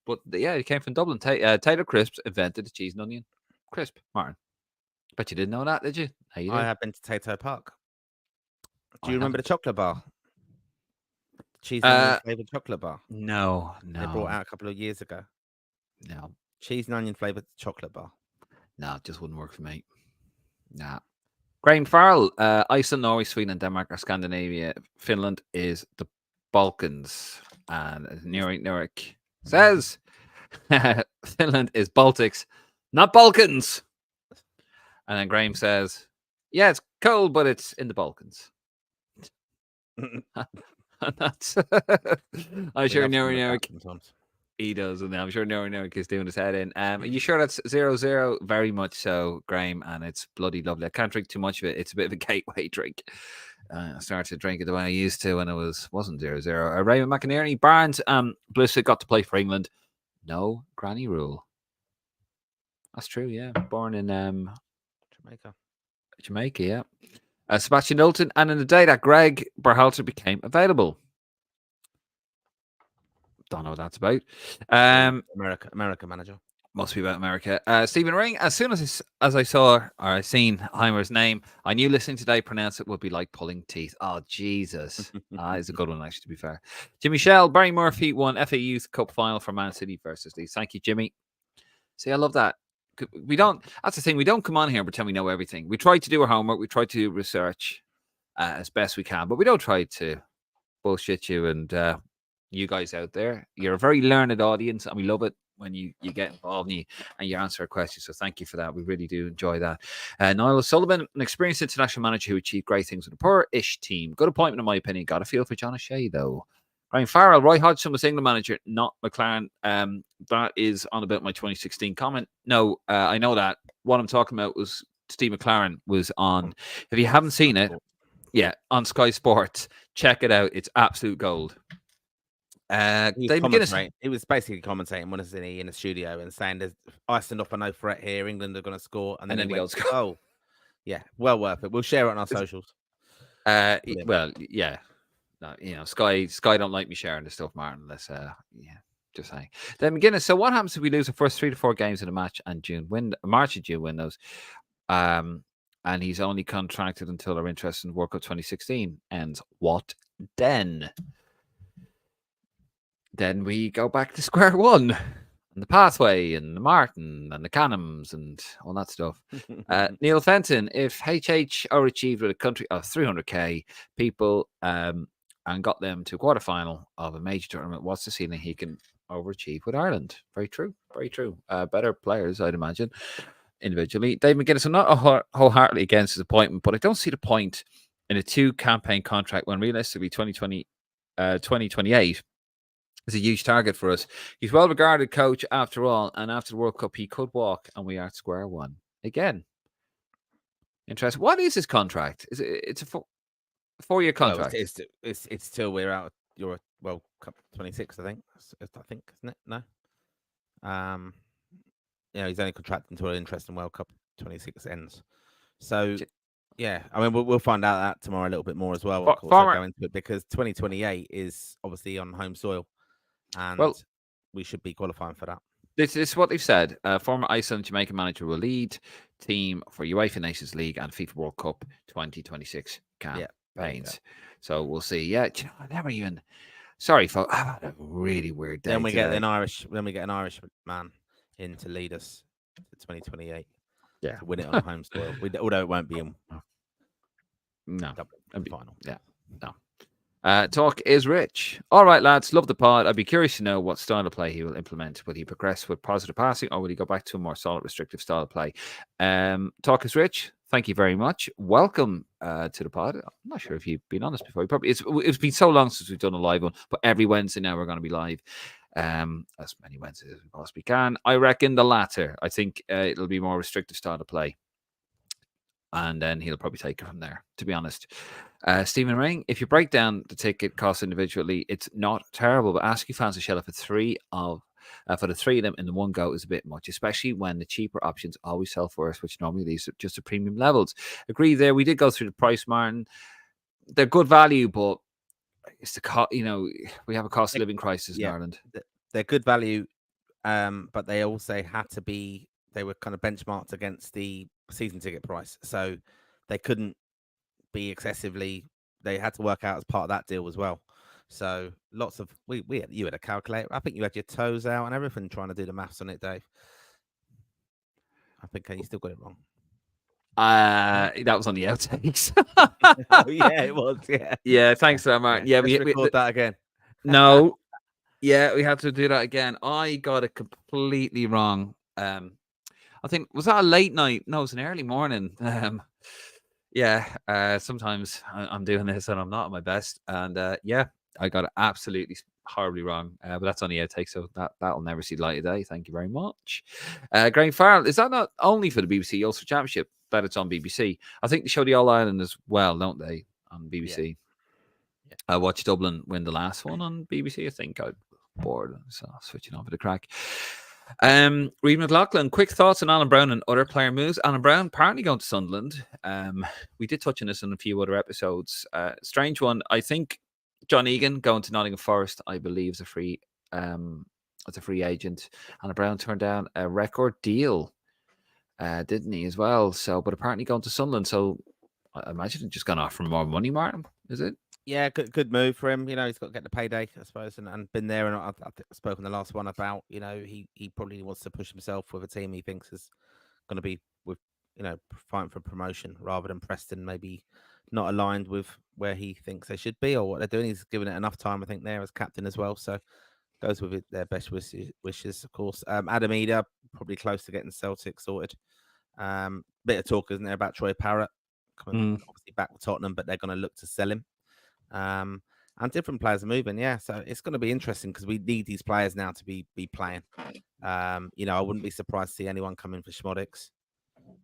Speaker 2: But yeah, it came from Dublin. Tater Crisps invented the cheese and onion crisp, Martin. Bet you didn't know that, did you? No, you
Speaker 3: I
Speaker 2: did.
Speaker 3: have been to Tato Park. Do
Speaker 2: I
Speaker 3: you remember the
Speaker 2: haven't.
Speaker 3: chocolate bar? Cheese and onion flavored chocolate bar.
Speaker 2: No.
Speaker 3: They brought out a couple of years ago.
Speaker 2: No.
Speaker 3: Cheese and onion flavored chocolate bar.
Speaker 2: No, it just wouldn't work for me. Nah. Graham Farrell, Iceland, Norway, Sweden, and Denmark are Scandinavia. Finland is the Balkans. And Nurik says Finland is Baltics, not Balkans. And then Graham says, yeah, it's cold, but it's in the Balkans. And that's I'm sure Nurik. He does, and I'm sure Nurik is doing his head in. Are you sure that's 0-0? Very much so, Graham, and it's bloody lovely. I can't drink too much of it. It's a bit of a gateway drink. I started to drink it the way I used to when it wasn't 0-0. Raymond McInerney, Barnes, Blissett got to play for England. No granny rule. That's true, yeah. Born in Jamaica, yeah. Sebastian Knowlton, and in the day that Greg Berhalter became available. Don't know what that's about.
Speaker 3: America manager.
Speaker 2: Must be about America. Stephen Ring, as soon as I saw or I seen Heimer's name, I knew listening today pronounce it would be like pulling teeth. Oh, Jesus. It's a good one, actually, to be fair. Jimmy Shell, Barry Murphy won FA Youth Cup final for Man City versus Leeds. Thank you, Jimmy. See, I love that. That's the thing. We don't come on here and pretend we know everything. We try to do our homework. We try to do research as best we can, but we don't try to bullshit you. And you guys out there, you're a very learned audience, and we love it when you get involved and you answer a question. So thank you for that. We really do enjoy that. Niall O'Sullivan, an experienced international manager who achieved great things with a poor-ish team. Good appointment, in my opinion. Got a feel for John O'Shea, though. Ryan Farrell, Roy Hodgson was England manager, not McLaren. That is on about my 2016 comment. No, I know that. What I'm talking about was Steve McLaren was on. If you haven't seen it, yeah, on Sky Sports, check it out. It's absolute gold.
Speaker 3: He was basically commentating when he was in the studio and saying there's Iceland off a no threat here, England are going to score, and then he goes, oh, yeah, well worth it. We'll share it on our socials.
Speaker 2: Well, yeah. No, Sky don't like me sharing the stuff, Martin. Unless, just saying. Then McGuinness. So what happens if we lose the first 3 to 4 games in a match and March and June win those? And he's only contracted until our interest in World Cup 2016 ends. What then? Then we go back to square one. And the pathway and the Martin and the Cannons and all that stuff. Neil Fenton, if HH are achieved with a country of 300k people and got them to a quarterfinal of a major tournament, what's the ceiling he can overachieve with Ireland? Very true. Very true. Better players, I'd imagine, individually. Dave McGuinness, I'm not wholeheartedly against his appointment, but I don't see the point in a 2-campaign contract when realistically 2028 is a huge target for us. He's well-regarded coach after all, and after the World Cup, he could walk, and we are at square one again. Interesting. What is his contract? It's a 4-year contract?
Speaker 3: Well, it's till we're out of your World Cup 26, I think, isn't it? No. He's only contracted until an interest in World Cup 26 ends. So, yeah, I mean, we'll find out that tomorrow a little bit more as well. Of course, go into it because 2028 is obviously on home soil. And we should be qualifying for that.
Speaker 2: This is what they've said. Former Iceland Jamaican manager will lead team for UEFA Nations League and FIFA World Cup 2026 campaigns. So we'll see. Yeah, I never even. Sorry, folks. I've had a really weird day.
Speaker 3: Then we get an Irish man in to lead us to 2028.
Speaker 2: Yeah,
Speaker 3: to win it on home soil. Although it won't be in.
Speaker 2: No,
Speaker 3: final.
Speaker 2: Yeah, no. Talk is rich. All right, lads, love the pod. I'd be curious to know what style of play he will implement. Will he progress with positive passing or will he go back to a more solid, restrictive style of play? Talk is rich. Thank you very much. Welcome to the pod. I'm not sure if you've been on this before. It's been so long since we've done a live one, but every Wednesday now we're going to be live. As many Wednesdays as we possibly can. I reckon the latter. I think it'll be more restrictive style of play. and then he'll probably take it from there, to be honest. Stephen Ring, if you break down the ticket costs individually, it's not terrible, but asking fans to shell out for the three of them in the one go is a bit much, especially when the cheaper options always sell first, which normally leads to just the premium levels. Agree there. We did go through the price, Martin. They're good value, but it's the cost. We have a cost of living crisis in Ireland.
Speaker 3: They're good value, but they also had to be. They were kind of benchmarked against the season ticket price, so they couldn't be excessively. They had to work out as part of that deal as well. So lots of you had a calculator. I think you had your toes out and everything trying to do the maths on it, Dave. I think you still got it wrong.
Speaker 2: That was on the outtakes.
Speaker 3: Oh, yeah, it was. Yeah.
Speaker 2: Yeah. Thanks for that, Martin. Yeah,
Speaker 3: we record that again.
Speaker 2: No. Yeah, we had to do that again. I got it completely wrong. I think was that a late night? No, it was an early morning. Sometimes I'm doing this and I'm not at my best, and I got it absolutely horribly wrong. But that's on the outtake, so that'll never see the light of day. Thank you very much. Graham Farrell, is that not only for the BBC Ulster Championship that it's on BBC? I think they show the All Ireland as well, don't they, on BBC? Yeah. I watched Dublin win the last one on BBC. I think I bored, so switching off the crack. Reid McLaughlin, quick thoughts on Alan Brown and other player moves. Alan Brown apparently going to Sunderland. We did touch on this in a few other episodes. Strange one. I think John Egan going to Nottingham Forest, I believe, is a free agent. Alan Brown turned down a record deal, didn't he, as well? So, but apparently going to Sunderland. So I imagine just going to offer more money, Martin. Is it?
Speaker 3: Yeah, good move for him. He's got to get the payday, I suppose, and been there. And I spoke in the last one about, he probably wants to push himself with a team he thinks is going to be with, fighting for promotion rather than Preston maybe not aligned with where he thinks they should be or what they're doing. He's given it enough time, I think, there as captain as well. So goes with it, their best wishes, of course. Adam Eder, probably close to getting Celtic sorted. Bit of talk, isn't there, about Troy Parrott coming obviously back with Tottenham, but they're going to look to sell him. And different players are moving, so it's going to be interesting because we need these players now to be playing. I wouldn't be surprised to see anyone come in for Schmodix.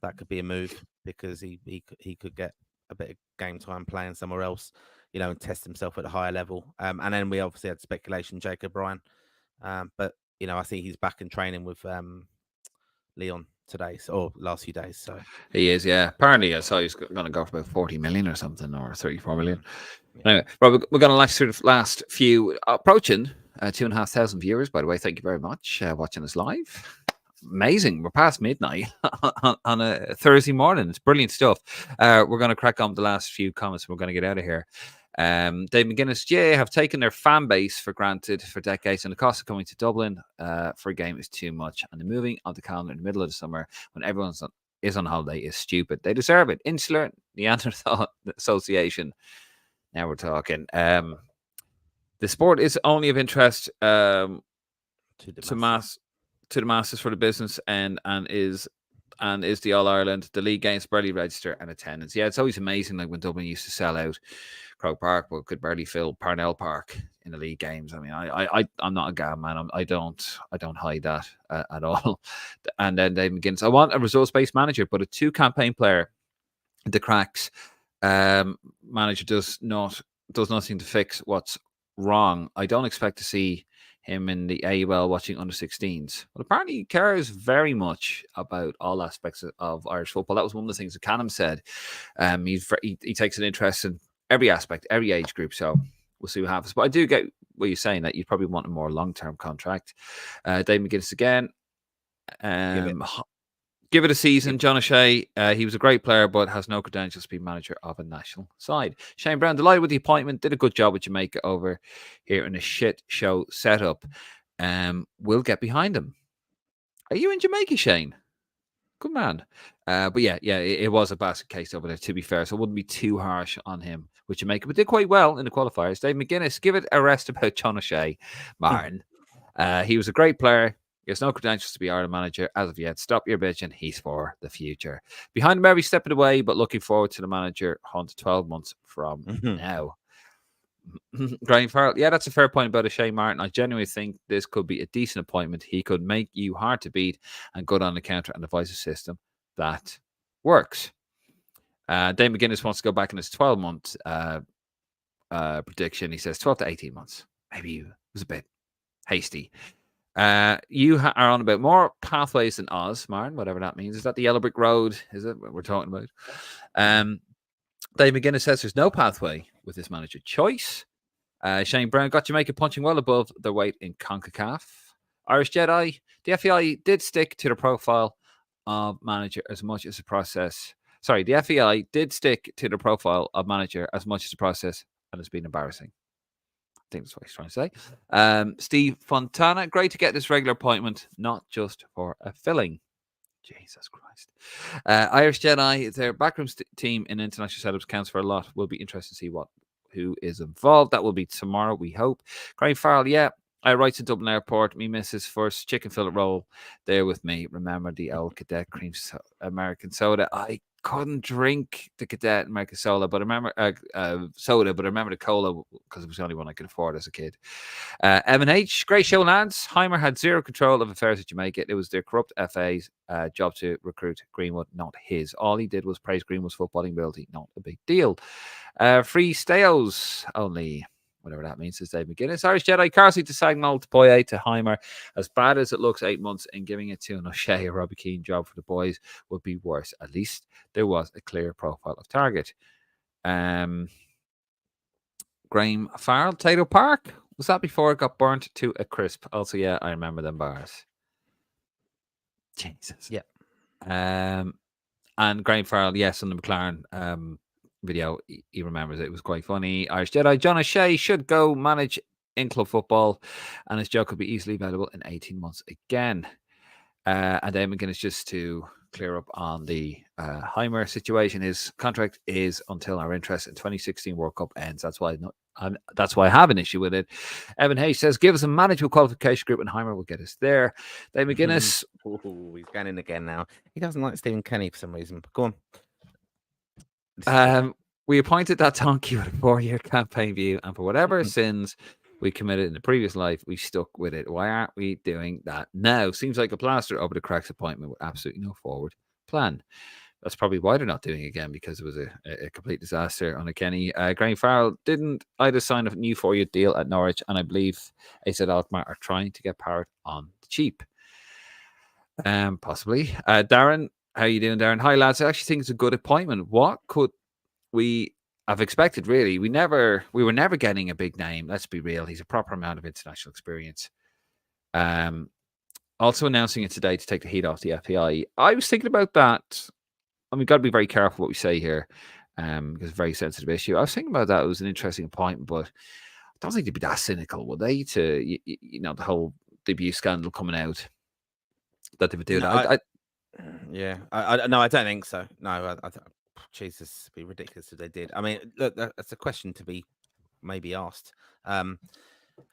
Speaker 3: That could be a move because he could get a bit of game time playing somewhere else, and test himself at a higher level. And then we obviously had speculation Jacob Ryan, but I see he's back in training with Leon today or last few days. So
Speaker 2: he is, yeah. Apparently, I saw he's going to go for about 40 million or something, or 34 million. Anyway, Rob, we're going to lash through the last few, approaching 2,500 viewers, by the way. Thank you very much watching us live. Amazing. We're past midnight on a Thursday morning. It's brilliant stuff. We're going to crack on with the last few comments and we're going to get out of here. Dave McGuinness, have taken their fan base for granted for decades, and the cost of coming to Dublin for a game is too much. And the moving of the calendar in the middle of the summer when everyone is on holiday is stupid. They deserve it. Insular Neanderthal Association. Now we're talking. The sport is only of interest to the masses for the business and is the All Ireland. The league games barely register and attendance. Yeah, it's always amazing. Like when Dublin used to sell out Croke Park, but could barely fill Parnell Park in the league games. I mean, I'm not a gam man. I don't hide that at all. And then Dave McGuinness, I want a results-based manager, but a 2-campaign player, the cracks. Manager does nothing to fix what's wrong. I don't expect to see him in the AUL watching under 16s. But apparently he cares very much about all aspects of Irish football. That was one of the things that Canham said. He takes an interest in every aspect, every age group. So we'll see what happens. But I do get what you're saying, that you probably want a more long-term contract. Dave McGuinness again. Give it a season. John O'Shea, he was a great player, but has no credentials to be manager of a national side. Shane Brown, delighted with the appointment. Did a good job with Jamaica over here in a shit show setup. We'll get behind him. Are you in Jamaica, Shane? Good man. But it was a basket case over there, to be fair. So it wouldn't be too harsh on him with Jamaica, but did quite well in the qualifiers. Dave McGuinness, give it a rest about John O'Shea, Martin. He was a great player. He has no credentials to be Ireland manager as of yet. Stop your bitching. He's for the future. Behind him every step of the way, but looking forward to the manager hunt 12 months from now. Graham Farrell, that's a fair point about O'Shea, Martin. I genuinely think this could be a decent appointment. He could make you hard to beat and good on the counter and devise a system that works. Dave McGuinness wants to go back in his 12-month prediction. He says 12 to 18 months. Maybe it was a bit hasty. You are on about more pathways than Oz, Martin, whatever that means. Is that the Yellow Brick Road? Is it what we're talking about? Dave McGuinness says there's no pathway with this manager choice. Shane Brown got Jamaica punching well above their weight in CONCACAF. Irish Jedi, the FEI did stick to the profile of manager as much as the process. Sorry, the FEI did stick to the profile of manager as much as the process, and it's been embarrassing. I think that's what he's trying to say. Steve Fontana, great to get this regular appointment, not just for a filling. Jesus Christ. Irish Jedi, their backroom team in international setups counts for a lot. Will be interested to see who is involved. That will be tomorrow, we hope. Graham Farrell, yeah. I write to Dublin Airport. Me missus first chicken fillet roll there with me. Remember the old Cadet cream American soda? I couldn't drink the Cadet American soda, but I remember soda, but I remember the cola because it was the only one I could afford as a kid. M&H, great show, lads. Heimir had zero control of affairs at Jamaica. It was their corrupt FA's job to recruit Greenwood, not his. All he did was praise Greenwood's footballing ability. Not a big deal. Free Steos only. Whatever that means, says Dave McGuinness. Irish Jedi, Carsey to Sagnol to Boye to Heimir. As bad as it looks, 8 months in giving it to an O'Shea or Robbie Keane job for the boys would be worse. At least there was a clear profile of target. Graham Farrell, Tato Park. Was that before it got burnt to a crisp? Also, yeah, I remember them bars. Jesus.
Speaker 3: Yeah.
Speaker 2: And Graham Farrell, yes, on the McLaren video, he remembers it was quite funny. Irish Jedi, John O'Shea should go manage in club football, and his job could be easily available in 18 months again. And then McGuinness, just to clear up on the Heimir situation, his contract is until our interest in 2016 World Cup ends. That's why I have an issue with it. Evan Hayes says, give us a management qualification group and Heimir will get us there. Dave McGuinness.
Speaker 3: He's going in again now. He doesn't like Stephen Kenny for some reason. But go on.
Speaker 2: We appointed that donkey with a 4-year campaign view, and for whatever sins we committed in the previous life, we stuck with it. Why aren't we doing that now? Seems like a plaster over the cracks appointment with absolutely no forward plan. That's probably why they're not doing it again, because it was a complete disaster on a Kenny. Graham Farrell didn't either sign a new 4-year deal at Norwich, and I believe AZ Alkmaar are trying to get Parrott on the cheap. Possibly. Darren, how are you doing, Darren? Hi, lads. I actually think it's a good appointment. What could we have expected, really? We were never getting a big name. Let's be real. He's a proper amount of international experience. Also announcing it today to take the heat off the FPI. I was thinking about that. I mean, got to be very careful what we say here, because it's a very sensitive issue. I was thinking about that. It was an interesting appointment, but I don't think they'd be that cynical, would they? To the whole debut scandal coming out, that they would do that.
Speaker 3: No, I don't think so. No, Jesus, it'd be ridiculous if they did. I mean, look, that's a question to be maybe asked. And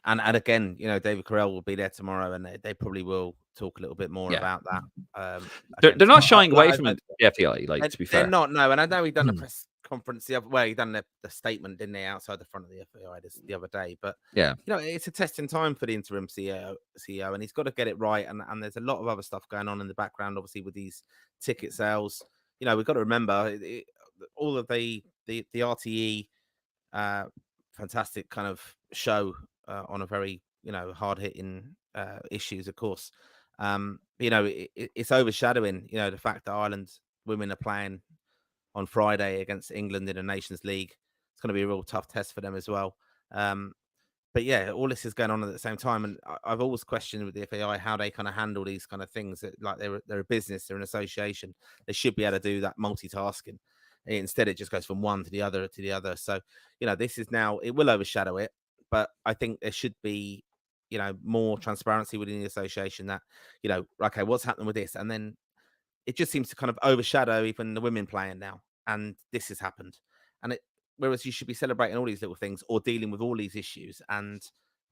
Speaker 3: again, David Carell will be there tomorrow, and they probably will talk a little bit more about that.
Speaker 2: They're not shying away from it, the FPI, to be fair.
Speaker 3: They're not, no. And I know he done a press conference he done the statement, didn't he, outside the front of the FPI the other day. But
Speaker 2: yeah,
Speaker 3: it's a testing time for the interim CEO, and he's got to get it right. And there's a lot of other stuff going on in the background, obviously, with these ticket sales. We've got to remember all of the RTE fantastic kind of show on a very hard hitting issues, of course. It's overshadowing the fact that Ireland's women are playing on Friday against England in the Nations League. It's going to be a real tough test for them as well. But yeah, all this is going on at the same time, and I've always questioned with the FAI how they kind of handle these kind of things. Like they're a business, they're an association. They should be able to do that multitasking. Instead, it just goes from one to the other to the other. So this is now, it will overshadow it, but I think there should be more transparency within the association. That okay, what's happening with this, and then it just seems to kind of overshadow even the women playing now. And this has happened, and whereas you should be celebrating all these little things or dealing with all these issues and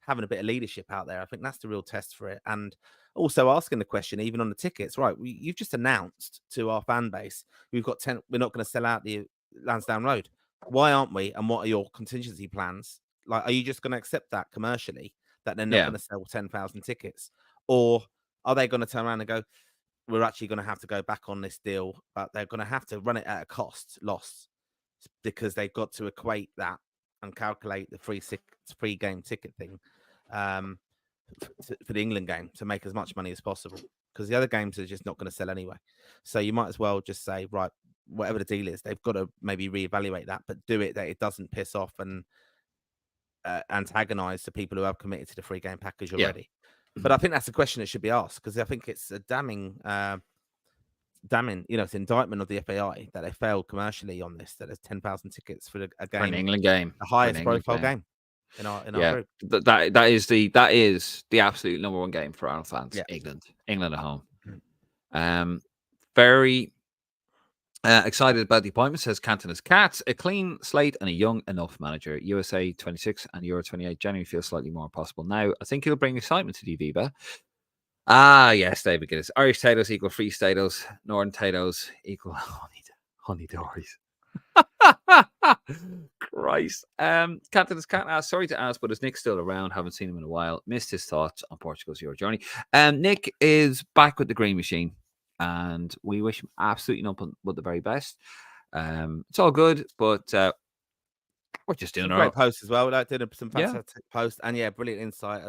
Speaker 3: having a bit of leadership out there. I think that's the real test for it. And also asking the question, even on the tickets, right? You've just announced to our fan base, we've got 10, we're not going to sell out the Lansdowne Road. Why aren't we? And what are your contingency plans? Like, are you just going to accept that commercially, that they're not going to sell 10,000 tickets? Or are they going to turn around and go, we're actually going to have to go back on this deal, but they're going to have to run it at a loss, because they've got to equate that and calculate the free game ticket thing for the England game to make as much money as possible, because the other games are just not going to sell anyway. So you might as well just say, right, whatever the deal is, they've got to maybe reevaluate that, but do it that it doesn't piss off and antagonize the people who have committed to the free game package already. But I think that's a question that should be asked, because I think it's a damning, it's indictment of the FAI that they failed commercially on this. That there's 10,000 tickets for a game,
Speaker 2: for an England game,
Speaker 3: the highest profile game in our group.
Speaker 2: That is the absolute number one game for Ireland fans.
Speaker 3: Yeah.
Speaker 2: England at home. Very excited about the appointment, says Cantona's Cats. A clean slate and a young enough manager. USA 26 and Euro 28 generally feels slightly more possible now. I think he'll bring excitement to the Aviva. Yes, David Giddis. Irish potatoes equal free potatoes. Northern potatoes equal honey dories. Christ. Cantona's Cat asks, sorry to ask, but is Nick still around? Haven't seen him in a while. Missed his thoughts on Portugal's Euro journey. Nick is back with the Green Machine, and we wish him absolutely nothing but the very best. It's all good, but we're just doing
Speaker 3: some great posts as well. Like, did some fantastic posts, and brilliant insight.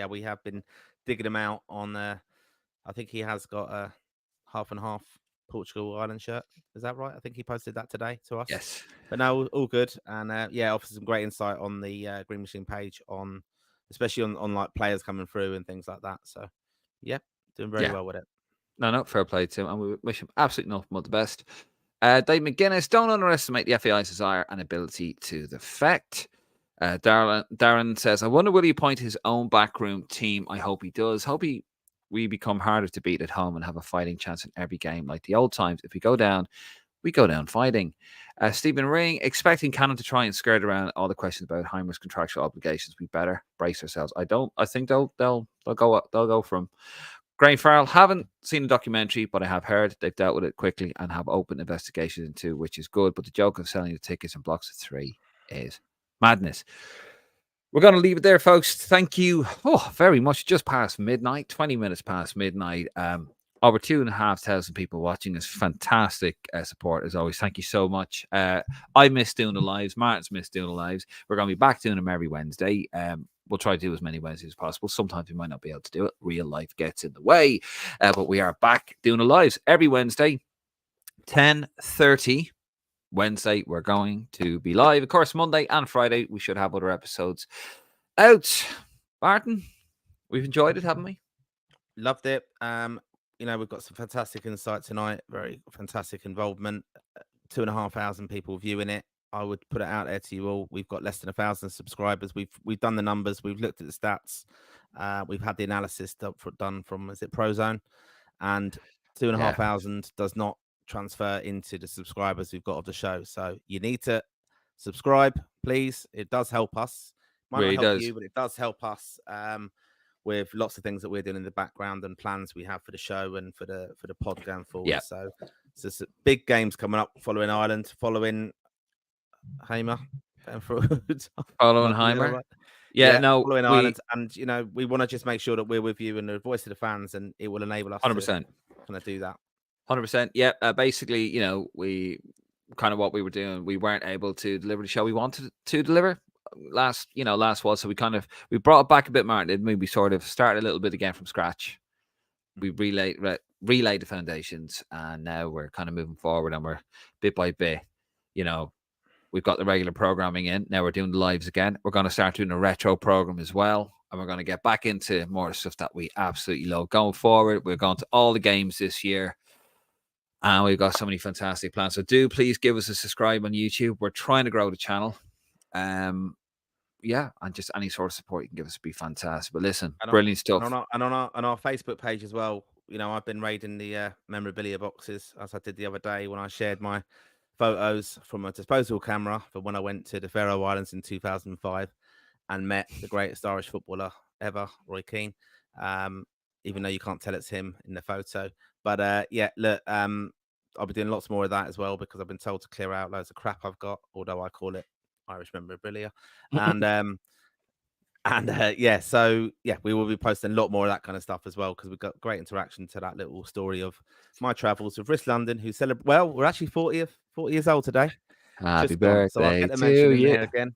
Speaker 3: We have been digging him out on. I think he has got a half and half Portugal Ireland shirt. Is that right? I think he posted that today to us.
Speaker 2: Yes.
Speaker 3: But no, all good, and offers some great insight on the Green Machine page, especially on like players coming through and things like that. So doing very well with it. No,
Speaker 2: fair play to him, and we wish him absolutely nothing but the best. Dave McGuinness, don't underestimate the FAI's desire and ability to defect. Darren says, I wonder will he appoint his own backroom team? I hope he does. We become harder to beat at home and have a fighting chance in every game like the old times. If we go down fighting. Stephen Ring, expecting Cannon to try and skirt around all the questions about Heimir's contractual obligations. We better brace ourselves. I think they'll go from Graham Farrell. Haven't seen the documentary, but I have heard they've dealt with it quickly and have open investigations into, which is good. But the joke of selling the tickets in blocks of 3 is madness. We're going to leave it there, folks. Thank you very much. Just past midnight, 20 minutes past midnight. Over 2,500 people watching us. Fantastic support as always. Thank you so much. I miss doing the lives. Martin's missed doing the lives. We're going to be back doing them every Wednesday. We'll try to do as many Wednesdays as possible. Sometimes we might not be able to do it. Real life gets in the way. But we are back doing the lives every Wednesday, 10:30. Wednesday, we're going to be live. Of course, Monday and Friday, we should have other episodes out. Martin, we've enjoyed it, haven't we?
Speaker 3: Loved it. We've got some fantastic insight tonight. Very fantastic involvement. 2,500 people viewing it. I would put it out there to you all. We've got less than 1,000 subscribers. We've done the numbers. We've looked at the stats. We've had the analysis done from Prozone, and 2,500 does not transfer into the subscribers we've got of the show. So you need to subscribe, please. It does help us. Might not help you, but it does help us with lots of things that we're doing in the background and plans we have for the show and for the pod going forward. Yeah. So some big games coming up following Ireland, following Heimir.
Speaker 2: Following Heimir.
Speaker 3: Following Ireland. And, we want to just make sure that we're with you and the voice of the fans, and it will enable us
Speaker 2: 100%.
Speaker 3: to kind of do that.
Speaker 2: 100%. Yeah. Basically, we kind of what we were doing, we weren't able to deliver the show we wanted to deliver last was. So we brought it back a bit, Martin. We sort of started a little bit again from scratch. We relayed the foundations, and now we're kind of moving forward, and we're bit by bit, we've got the regular programming in. Now we're doing the lives again. We're going to start doing a retro program as well. And we're going to get back into more stuff that we absolutely love going forward. We're going to all the games this year. And we've got so many fantastic plans. So do please give us a subscribe on YouTube. We're trying to grow the channel. And just any sort of support you can give us would be fantastic. But listen, brilliant stuff.
Speaker 3: And on our Facebook page as well, I've been raiding the memorabilia boxes, as I did the other day when I shared my photos from a disposable camera for when I went to the Faroe Islands in 2005 and met the greatest Irish footballer ever, Roy Keane. Even though you can't tell it's him in the photo. But look, I'll be doing lots more of that as well, because I've been told to clear out loads of crap I've got, although I call it Irish memorabilia. And And we will be posting a lot more of that kind of stuff as well, because we've got great interaction to that little story of my travels with Risk London, who celebrate. Well, we're actually 40 years old today.
Speaker 2: Happy
Speaker 3: Just gone. So I'll
Speaker 2: birthday
Speaker 3: get the
Speaker 2: to
Speaker 3: mention in
Speaker 2: you.
Speaker 3: there again.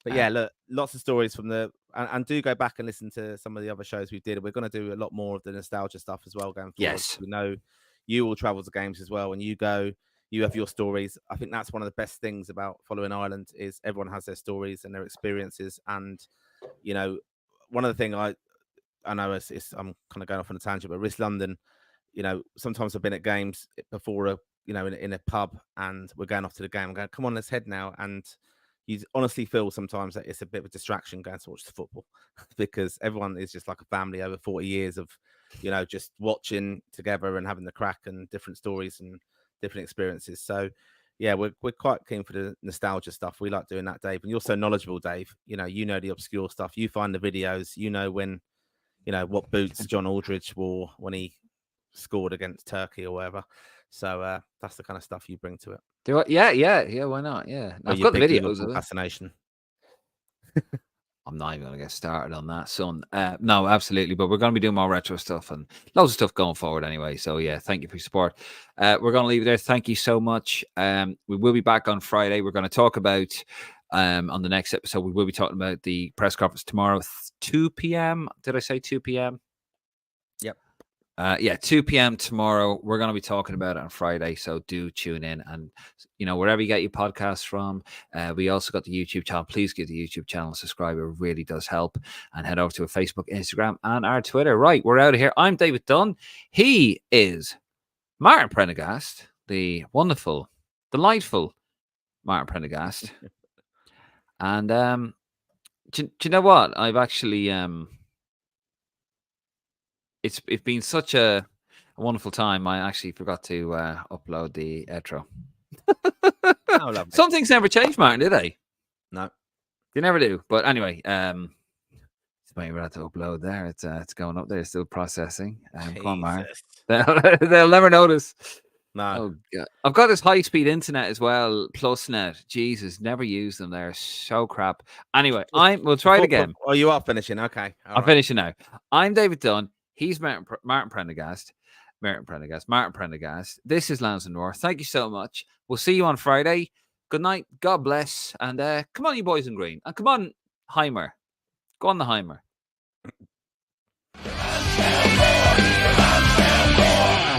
Speaker 3: But yeah, look, lots of stories from and do go back and listen to some of the other shows we did. We're going to do a lot more of the nostalgia stuff as well going forward.
Speaker 2: Yes.
Speaker 3: We know you all travel to games as well, and you have your stories. I think that's one of the best things about following Ireland is everyone has their stories and their experiences. And, you know, one of the things I know I'm kind of going off on a tangent, but Risk London, you know, sometimes I've been at games before, in a pub, and we're going off to the game and going, come on, let's head now. And you honestly feel sometimes that it's a bit of a distraction going to watch the football because everyone is just like a family over 40 years of, just watching together and having the crack and different stories and different experiences. So, yeah, we're quite keen for the nostalgia stuff. We like doing that, Dave. And you're so knowledgeable, Dave. You know the obscure stuff. You find the videos. You know when, what boots John Aldridge wore when he scored against Turkey or whatever. So that's the kind of stuff you bring to it.
Speaker 2: Do I? Yeah. Why not? Yeah, I've got the videos of it.
Speaker 3: Fascination.
Speaker 2: I'm not even going to get started on that, son. No, absolutely. But we're going to be doing more retro stuff and loads of stuff going forward anyway. So, yeah, thank you for your support. We're going to leave it there. Thank you so much. We will be back on Friday. We're going to talk about, on the next episode, we will be talking about the press conference tomorrow, 2 p.m. Did I say 2 p.m.?
Speaker 3: Yep.
Speaker 2: 2 p.m. tomorrow. We're going to be talking about it on Friday, so do tune in. And, wherever you get your podcasts from, we also got the YouTube channel. Please give the YouTube channel a subscribe. It really does help. And head over to our Facebook, Instagram, and our Twitter. Right, we're out of here. I'm David Dunn. He is Martin Prendergast, the wonderful, delightful Martin Prendergast. And do you know what? I've actually... It's been such a wonderful time. I actually forgot to upload the outro. Some things never change, Martin, did they?
Speaker 3: No,
Speaker 2: they never do. But anyway, it's waiting for that to upload there. It's going up there. It's still processing. Come on, Martin. They'll never notice.
Speaker 3: No.
Speaker 2: Oh God. I've got this high-speed internet as well, PlusNet. Jesus, never use them. They're so crap. Anyway, we'll try it again.
Speaker 3: Oh, you are finishing. Okay.
Speaker 2: I'm finishing now. I'm David Dunn. He's Martin Prendergast. Martin Prendergast. This is Lansdowne North. Thank you so much. We'll see you on Friday. Good night. God bless. And come on, you boys in green. And come on, Heimir. Go on the Heimir.